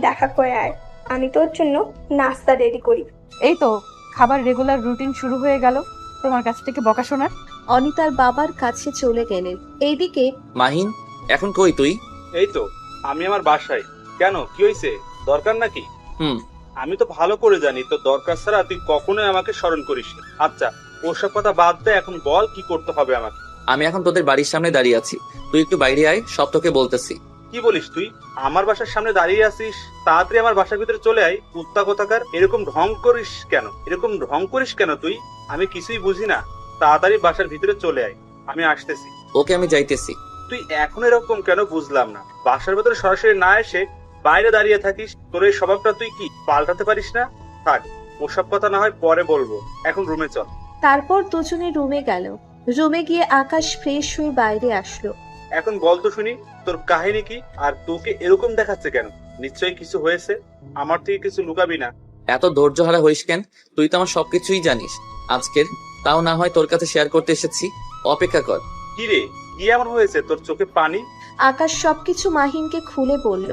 দেখা করে আয়। আমি তোর জন্য নাস্তা রেডি করি। এই তো খাবার রেগুলার রুটিন শুরু হয়ে গেল তোমার কাছ থেকে বকা শোনার। অনি তার বাবার কাছে চলে গেলেন। এইদিকে মাহিন, এখন কই তুই? এই তো আমি আমার বাসায়। কেন, কি হয়েছে? দরকার নাকি? হুম। আমি তো ভালো করে জানি তো দরকার ছাড়া তুই কখনোই আমাকে স্মরণ করিস না। আচ্ছা, ওসব কথা বাদ দে, এখন বল কি করতে হবে আমাকে। আমি এখন তোদের বাড়ির সামনে দাঁড়িয়ে আছি, তুই একটু বাইরে আয়, সব তোকে বলতেছি। কি বলিস তুই? আমার বাসার সামনে দাঁড়িয়ে আছিস, তাড়াতাড়ি আমার বাসার ভিতরে চলে আয়। কুত্তা কোথাকার, এরকম ঢং করিস কেন? এরকম ঢং করিস কেন তুই? আমি কিছুই বুঝি না। তাড়াতাড়ি বাসার ভিতরে চলে আয়, আমি আসতেছি। ওকে, আমি যাইতেছি। তুই এখন এরকম কেন বুঝলাম না। বাসার ভিতরে সরাসরি না এসে বাইরে দাঁড়িয়ে থাকিস। তোর এই স্বভাবটা তুই কি পাল্টাতে পারিস না? থাক, ওসব কথা না হয় পরে বলবো, এখন রুমে চল। তারপর দুজনে রুমে গেল। রুমে গিয়ে আকাশ ফ্রেশ হয়ে বাইরে আসলো। এখন বল তো শুনি, তোর কাহিনী কি? আর তোকে এরকম দেখাচ্ছে কেন? নিশ্চয়ই কিছু হয়েছে, আমার থেকে কিছু লুকাবি না। এত ধৈর্য হারা হইস কেন? তুই তো আমার সবকিছুই জানিস। আজকের তাও না হয় তোর কাছে শেয়ার করতে এসেছি, অপেক্ষা কর। কি রে, কি এমন হয়েছে তোর চোখে পানি? আকাশ সবকিছু মাহিনকে খুলে বলল,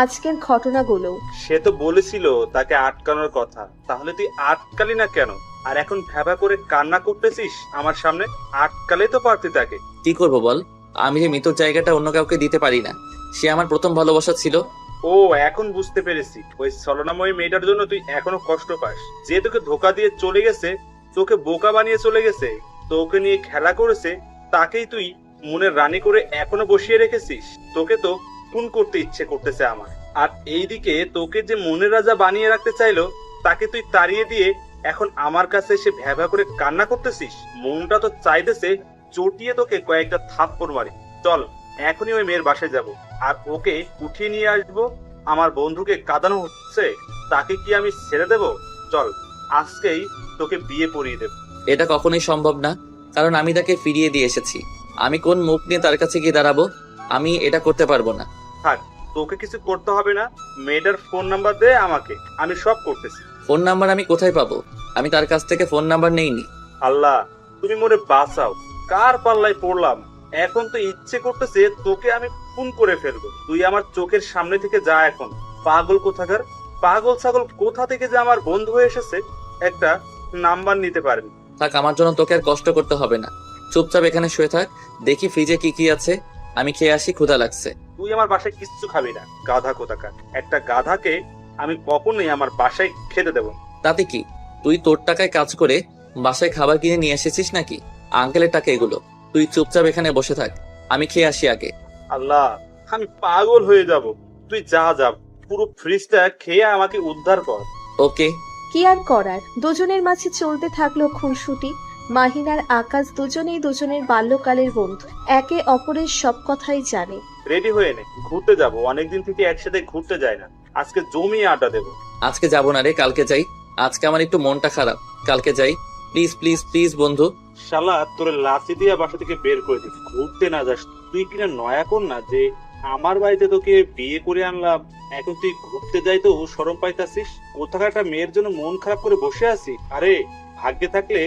আজকের ঘটনাগুলো। সে তো বলেছিল তাকে আটকানোর কথা, তাহলে তুই আটকালি না কেন? আর এখন ভ্যাবা করে কান্না করতেছিস আমার সামনে? আটকালে তো পারতি তাকে। কি করব বল, আমি যে মৃত্যুর জায়গাটা অন্য কাউকে দিতে পারি না। সে আমার প্রথম ভালোবাসা ছিল। ও, এখন বুঝতে পেরেছি। ওই ছলনাময়ী মেয়েটার জন্য তুই এখনো কষ্ট পাস। যে তোকে ধোকা দিয়ে চলে গেছে, তোকে বোকা বানিয়ে চলে গেছে, তোকে নিয়ে খেলা করেছে, তাকেই তুই মনের রানী করে এখনো বসিয়ে রেখেছিস। তোকে তো খুন করতে ইচ্ছে করতেছে আমার। আর এইদিকে তোকে যে মনের রাজা বানিয়ে রাখতে চাইলো, তাকে তুই তাড়িয়ে দিয়ে এখন আমার কাছে এসে ভ্যাভা করে কান্না করতেছিস। মনটা তো চাইতেছে চটিয়ে তোকে কয়েকটা থাপ্পড় মারি। চল, এখনই ওই মেয়ের বাসায় যাব, আর ওকে উঠিয়ে নিয়ে আসবো। আমার বন্ধুকে কাঁদানো হচ্ছে, তাকে কি আমি ছেড়ে দেব? চল, আজকেই তোকে বিয়ে পড়িয়ে দেব। এটা কখনোই সম্ভব না, কারণ আমি তাকে ফিরিয়ে দিয়ে এসেছি। আমি কোন মুখ নিয়ে তার কাছে গিয়ে দাঁড়াবো? আমি এটা করতে পারবো না। থাক, তোকে কিছু করতে হবে না। মেয়েটার ফোন নাম্বার দে আমাকে, আমি সব করতেছি। ফোন নাম্বার আমি কোথায় পাবো? আমি তার কাছ থেকে ফোন নাম্বার নেইনি। আল্লাহ, তুমি মোরে বাঁচাও, কার পাল্লায় পড়লাম। এখন তো ইচ্ছে করতেছে তোকে আমি খুন করে ফেলবো। তুই আমার চোখের সামনে থেকে যা এখন। পাগল কোথাকার, পাগল ছাগল কোথা থেকে যে আমার বন্ধু হয়ে এসেছে, একটা নাম্বার নিতে পারেনি। থাক, আমার জন্য তোকে আর কষ্ট করতে হবে না। চুপচাপ এখানে শুয়ে থাক, দেখি ফ্রিজে কি কি আছে। আমি খেয়ে আসি, ক্ষুধা লাগছে। তুই আমার বাসায় কিচ্ছু খাবি না, গাধা কোথাকার। একটা গাধাকে আমি কখনোই আমার বাসায় খেতে দেবো না। তাতে কি, তুই তোর টাকায় কাজ করে বাসায় খাবার কিনে নিয়ে এসেছিস নাকি? আঙ্কেলের টাকা এগুলো। তুই চুপচাপ এখানে বসে থাক, আমি খেয়ে আসি আগে। আল্লাহ, আমি পাগল হয়ে যাব। তুই যা যা, পুরো ফ্রিজটা খেয়ে আমাকে উদ্ধার কর। ওকে। কি আর করার, দুজনের মাঝে চলতে থাকলো খুনসুটি। মাহিন আর আকাশ দুজনেই দুজনের বাল্যকালের বন্ধু, একে অপরের সব কথাই জানে। রেডি হয়ে নে, ঘুরতে যাব। অনেকদিন থেকে একসাথে ঘুরতে যাই না, আজকে জমিয়ে আড্ডা দেবো। আজকে যাবো না রে, কালকে যাই। আজকে আমার একটু মনটা খারাপ, কালকে যাই। প্লিজ প্লিজ প্লিজ বন্ধু। শালা তোর লাচি দিয়া বাসা থেকে বের করে দিবি, ঘুরতে না যাস। তুই কিনা নয়া কর না যে আমার বাড়িতে তোকে বিয়ে করে আনলাম, এখন তুই ঘুরতে যাই তো শরম পাইতাছিস? কোথাকার একটা মেয়ের জন্য মন খারাপ করে বসে আছি? আরে ভাগ্যে থাকলে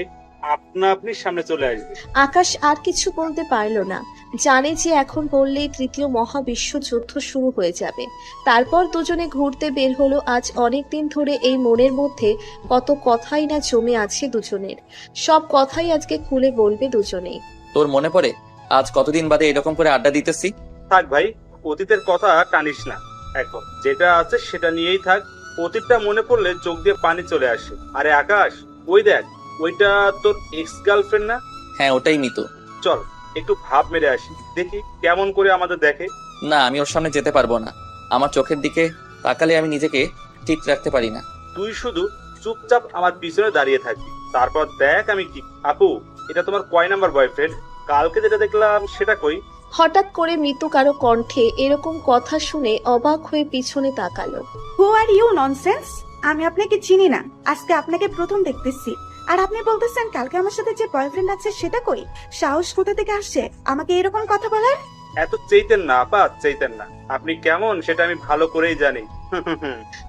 আপনা আপনি সামনে চলে আসবে। আকাশ আর কিছু বলতে পারল না, জানে যে এখন বললেই তৃতীয় মহাবিশ্বযুদ্ধ শুরু হয়ে যাবে। তারপর দুজনে ঘুরতে বের হলো। আজ অনেক দিন ধরে এই মনের মধ্যে কত কথাই না জমে আছে দুজনের, সব কথাই আজকে খুলে বলবে দুজনেই। তোর মনে পড়ে আজ কতদিন বাদে এরকম করে আড্ডা দিতেছি? থাক ভাই, অতীতের কথা টানিস না, এখন যেটা আছে সেটা নিয়েই থাক। অতীতটা মনে পড়লে চোখ দিয়ে পানি চলে আসে। আরে আকাশ, ওই দেখ, ওইটা তোর এক্স গার্লফ্রেন্ড না? হ্যাঁ, ওটাই মিতু। চল একটু ভাব মেরে আসি, দেখি কেমন করে আমাদের দেখে। না, আমি ওর সামনে যেতে পারবো না। আমার চোখের দিকে তাকালে আমি নিজেকে ঠিক রাখতে পারি না। তুই শুধু চুপচাপ আমার পিছনে দাঁড়িয়ে থাকবি, তারপর দেখ আমি কি। আপু, এটা তোমার কয় নাম্বার বয়ফ্রেন্ড? কালকে যেটা দেখলাম সেটা কই? হঠাৎ করে মৃত্যু কারো কণ্ঠে এরকম কথা শুনে অবাক হয়ে পিছনে তাকালো। হু আর ইউ ননসেন্স? আমি আপনাকে চিনি না, আজকে আপনাকে প্রথম দেখতেছি। আর আপনি বলতেছেন কালকে আমার সাথে যে বয়ফ্রেন্ড আছে সেটা কই? সাহস কোথা থেকে আসছে আমাকে এরকম কথা বলার? এত চাইতেন না আপা, চাইতেন না। আপনি কেমন সেটা আমি ভালো করেই জানি।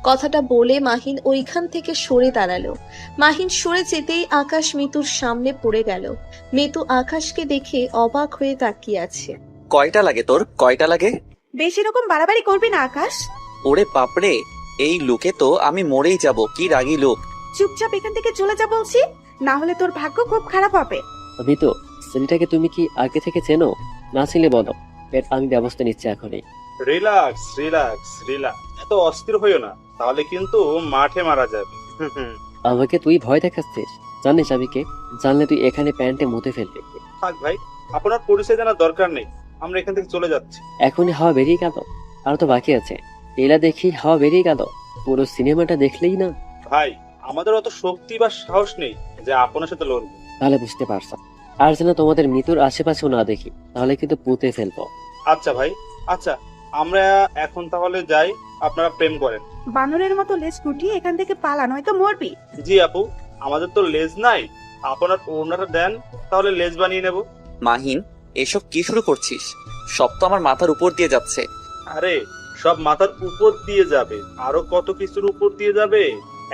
কথাটা বলে মাহিন ওইখান থেকে সরে দাঁড়ালো। মাহিন সরে যেতেই আকাশ মিতুর সামনে পড়ে গেল। মিতু আকাশকে দেখে অবাক হয়ে তাকিয়ে আছে। কয়টা লাগে তোর, কয়টা লাগে? বেশি রকম বাড়াবাড়ি করবি না আকাশ। ওরে বাপরে, এই লুকে তো আমি মরেই যাব। কি রাগী লোক। চুপচাপ এখান থেকে চলে যা বলছি, না হলে তোর ভাগ্য খুব খারাপ হবে। মিতু, ছেলেটাকে তুমি কি আগে থেকে চেনো? না ছিলে বলো, আমি ব্যবস্থা নিচ্ছি এখনই। রিল্যাক্স রিল্যাক্স রিল্যাক্স, এত অস্থির হইও না, তাহলে কিন্তু মাঠে মারা যাবে। আমাকে তুই ভয় দেখাচ্ছিস? জানিস আমি কে? জানলে তুই এখানে প্যান্টে মুতে ফেলবি। থাক ভাই, আপনার পরিচয় জানার দরকার নেই, আমরা এখান থেকে চলে যাচ্ছি। এখনই হাওয়া বেরিয়ে গেল, আর তো বাকি আছে। টেলা দেখি হাওয়া বেরিয়ে গেল, পুরো সিনেমাটা দেখলেই না। ভাই, আমাদের অত শক্তি বা সাহস নেই যে আপনার সাথে লড়বো। তাহলে বুঝতে পারছো। আর যেন তোমাদের মৃত্যুর আশেপাশেও না দেখি, তাহলে কিন্তু পুঁতে ফেলবো। আচ্ছা ভাই, আচ্ছা আমরা এখন তাহলে যাই, আপনারা প্রেম করেন। বানরের মতো লেজ গুটিয়ে এখান থেকে পালা, নয়তো মরবি। জি আপু, আমাদের তো লেজ নাই, আপনার ওড়নাটা দেন, তাহলে লেজ বানিয়ে নেব। মাহিন, এসব কি শুরু করছিস? সব তো আমার মাথার উপর দিয়ে যাচ্ছে। আরে সব মাথার উপর দিয়ে যাবে, আরো কত কিছুর উপর দিয়ে যাবে।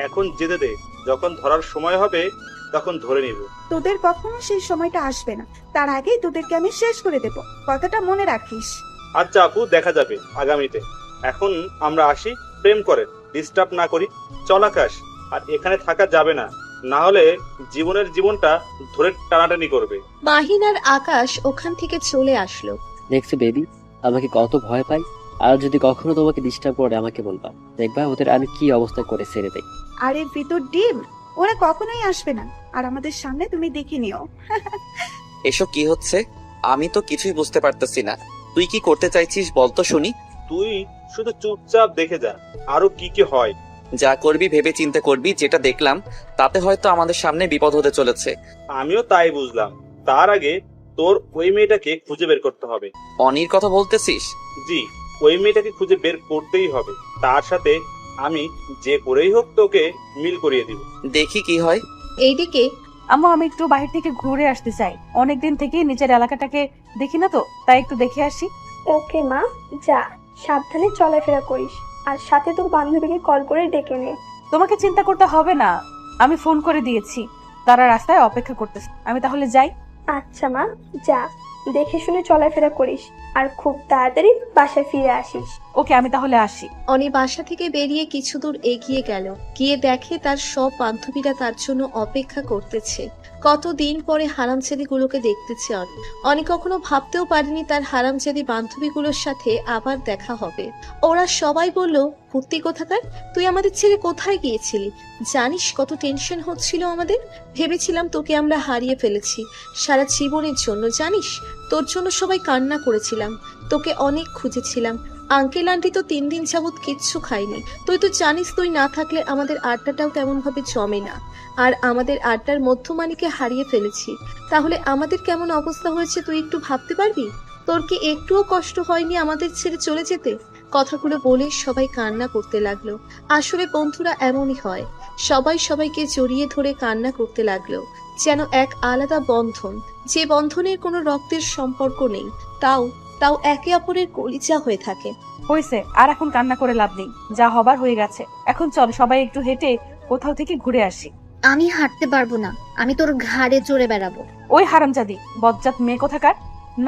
এখন যেতে দে, যখন ধরার সময় হবে তখন ধরে নিব। তোদের কখনো সেই সময়টা আসবে না, তার আগেই তোদেরকে আমি শেষ করে দেব, কথাটা মনে রাখিস। আচ্ছা আপু, দেখা যাবে আগামীতে। এখন আমরা আসি, প্রেম করেন, ডিস্টার্ব না করি। চল আকাশ, আর এখানে থাকা যাবে না, না হলে জীবনটা ধরে টানাটানি করবে। মাহিন আর আকাশ ওখান থেকে চলে আসলো। দেখছো বেবি, আমাকে কত ভয় পাই। আর যদি কখনো তোমাকে ডিস্টার্ব করে আমাকে বলবা, দেখবা ওদের আমি কি অবস্থা করে ছেড়ে দেই। আর এর ভিতর ডিম, ওরা কখনোই আসবে না, আর আমাদের সামনে তুমি দেখে নিও। এসব কি হচ্ছে? আমি তো কিছুই বুঝতে পারতেছি না। তুই কি করতে চাইছিস বলতো শুনি। তুই শুধু চুপচাপ দেখে যা, আরো কি কি হয়। যা করবি ভেবে চিন্তে করবি। যেটা দেখলাম তাতে হয়তো আমাদের সামনে বিপদ হতে চলেছে। আমিও তাই বুঝলাম। তার আগে তোর ওই মেয়েটাকে খুঁজে বের করতে হবে। অনির কথা বলতেছিস? জি, ওই মেয়েটাকে খুঁজে বের করতেই হবে। তার সাথে আমি যে করেই হোক তোকে মিল করিয়ে দিব। দেখি কি হয়। এইদিকে আম্মু, আমি একটু বাহির থেকে ঘুরে আসতে চাই। অনেকদিন থেকে নিজের এলাকাটাকে দেখি না তো, তাই একটু দেখে আসি। ওকে মা, যা, সাবধানে চলাফেরা করিস, আর সাথে তোর বান্ধবীকে কল করে ডেকে নে। তোমাকে চিন্তা করতে হবে না, আমি ফোন করে দিয়েছি, তারা রাস্তায় অপেক্ষা করতেছে। আমি তাহলে যাই। আচ্ছা মা, যা, দেখে শুনে চলাফেরা করিস, আর খুব তাড়াতাড়ি বাসায় ফিরে আসিস। ওকে, আমি তাহলে আসি। অনি বাসা থেকে বেরিয়ে কিছু দূর এগিয়ে গেল, গিয়ে দেখে তার সব বান্ধবীরা তার জন্য অপেক্ষা করতেছে। কতদিন পরে হারামজাদিগুলোকে দেখতেছে অনি। অনি কখনো ভাবতেও পারেনি তার হারামজাদি বান্ধবীগুলোর সাথে আবার দেখা হবে। ওরা সবাই বলল, ভর্তি কোথাকার, তুই আমাদের ছেড়ে কোথায় গিয়েছিলি? জানিস কত টেনশন হচ্ছিল আমাদের, ভেবেছিলাম তোকে আমরা হারিয়ে ফেলেছি সারা জীবনের জন্য। জানিস তোর জন্য সবাই কান্না করেছিলাম, তোকে অনেক খুঁজেছিলাম। আঙ্কেল আন্টি তো 3 দিন যাবৎ কিচ্ছু খায়নি। তুই তো জানিস তুই না থাকলে আমাদের আড্ডাটাও তেমন ভাবে জমে না। আর আমাদের আড্ডার মধ্যমানিকে হারিয়ে ফেলেছি, তাহলে আমাদের কেমন অবস্থা হয়েছে তুই একটু ভাবতে পারবি? তোর কি একটুও কষ্ট হয়নি আমাদের ছেড়ে চলে যেতে? কথাগুলো বলে সবাই কান্না করতে লাগলো। আসলে বন্ধুরা এমনই হয়, সবাই সবাইকে জড়িয়ে ধরে কান্না করতে লাগলো, যেন এক আলাদা বন্ধন, যে বন্ধনের কোনো রক্তের সম্পর্ক নেই, তাও একে অপরের কলিজা হয়ে থাকে। হয়েছে, আর এখন কান্না করে লাভ নেই, যা হবার হয়ে গেছে। এখন চল সবাই একটু হেঁটে কোথাও থেকে ঘুরে আসি। আমি হাঁটতে পারবো না, আমি তোর ঘাড়ে চড়ে বেড়াবো। ওই হারামজাদি বজ্জাত মেয়ে কোথাকার,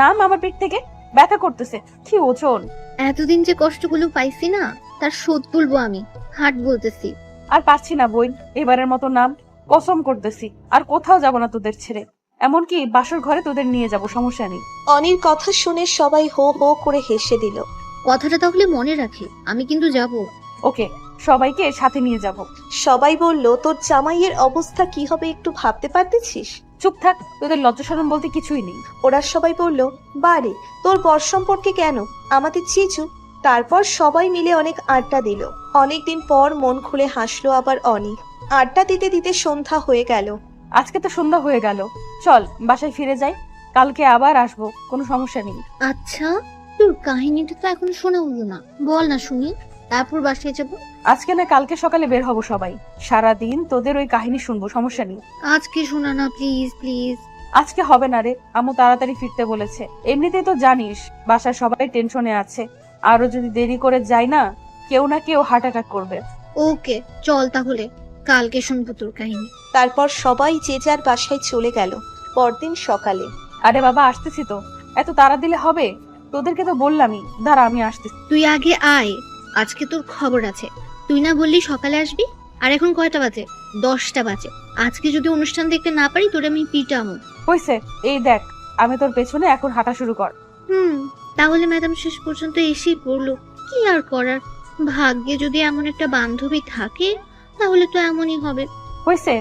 নাম আমার পেট থেকে, ব্যথা করতেছে, কি ওজন। এতদিন যে কষ্টগুলো পাইছি না, তার শোধ তুলবো আমি। হাট বলতেছি। আর পারছি না বোন, এবারের মতো নাম, কসম করতেছি আর কোথাও যাব না তোদের ছেড়ে, এমনকি বাসর ঘরে তোদের নিয়ে যাব, সমস্যা নেই। অনির কথা শুনে সবাই হো হো করে হেসে দিল। কথাটা তাহলে মনে রাখি, আমি কিন্তু যাব। ওকে, সবাইকে সাথে নিয়ে যাব। সবাই বলল, তোর জামাইয়ের অবস্থা কি হবে একটু ভাবতে পারতেছিস? চুপ থাক, তোদের লজ্জা শরম বলতে কিছুই নেই। ওরা সবাই বলল, বারে তোর বর সম্পর্কে কেন, আমাদের চিচু। তারপর সবাই মিলে অনেক আড্ডা দিল। অনেকদিন পর মন খুলে হাসলো আবার অনি। আড্ডা দিতে দিতে সন্ধ্যা হয়ে গেল। আজকে তো সন্ধ্যা হয়ে গেল, চল বাসায় ফিরে যাই, কালকে আবার আসবো, কোনো সমস্যা নেই। আচ্ছা, তোর কাহিনীটা তো এখন শোনা হলো না, বল না শুনি, তারপর বাসায় যাবো। আজকে না কালকে সকালে বের হব সবাই, সারাদিন তোদের ওই কাহিনী শুনবো, সমস্যা নেই। আজকে শোনা না প্লিজ প্লিজ। আজকে হবে না রে, আম্মু তাড়াতাড়ি ফিরতে বলেছে। এমনিতেই তো জানিস বাসায় সবাই টেনশনে আছে, আরো যদি দেরি করে যাই না, কেউ না কেউ হার্ট অ্যাটাক করবে। ওকে চল তাহলে, কালকে শুনবো তোর কাহিনী। তারপর সবাই যে যার বাসায় চলে গেল। পরদিন সকালে, আরে বাবা আসতেছি তো, এত তাড়া দিলে হবে? তোদেরকে তো বললামই, দাঁড়া আমি আসতেছি। তুই আগে আয়, আজকে তোর খবর আছে। তুই না বললি সকালে আসবি, আর এখন কয়টা বাজে? 10টা বাজে। আজকে যদি অনুষ্ঠান দেখতে না পারি তোরে আমি পিটামো। হইছে, এই দেখ আমি তোর পেছনে, এখন হাঁটা শুরু কর। তাহলে ম্যাডাম শেষ পর্যন্ত এসেই পড়লো, কি আর করার। ভাগ্যে যদি এমন একটা বান্ধবী থাকে তাহলে তো এমনই হবে। হইছে,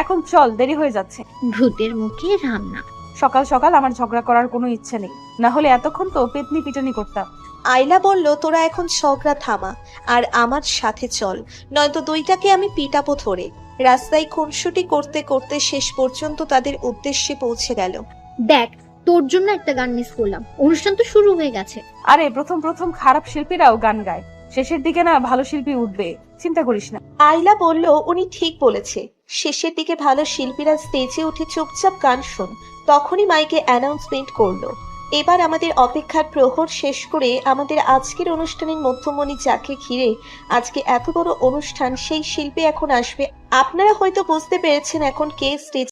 এখন চল, দেরি হয়ে যাচ্ছে। ভূতের মুখে রান্না। সকাল সকাল আমার ঝগড়া করার কোনো ইচ্ছে নেই, না হলে এতক্ষণ তো পেতনি পিটানি করতাম। আইলা বলল, তোরা এখন ঝগড়া থামা আর আমার সাথে চল, নয়তো দুইটাকে আমি পিটাবো ধরে। রাস্তায় খুনসুটি করতে করতে শেষ পর্যন্ত তাদের উদ্দেশ্যে পৌঁছে গেল। দেখ, তোর জন্য একটা গান মিস করলাম, অনুষ্ঠান তো শুরু হয়ে গেছে। আরে প্রথম প্রথম খারাপ শিল্পীরাও গান গায়, শেষের দিকে না ভালো শিল্পী উঠবে, চিন্তা করিস না। আইলা বলল, উনি ঠিক বলেছে, শেষের দিকে ভালো শিল্পীরা স্টেজে উঠে চুপচাপ গান শোন। তখনই মাইকে অ্যানাউন্সমেন্ট করলো, এবার আমাদের অপেক্ষার প্রহর শেষ করে আমাদের আজকের অনুষ্ঠানের মধ্যমণি যাকে ঘিরে আজকে এত বড় অনুষ্ঠান, সেই শিল্পী এখন আসবে। আপনারা হয়তো বুঝতে পেরেছেন এখন কে স্টেজ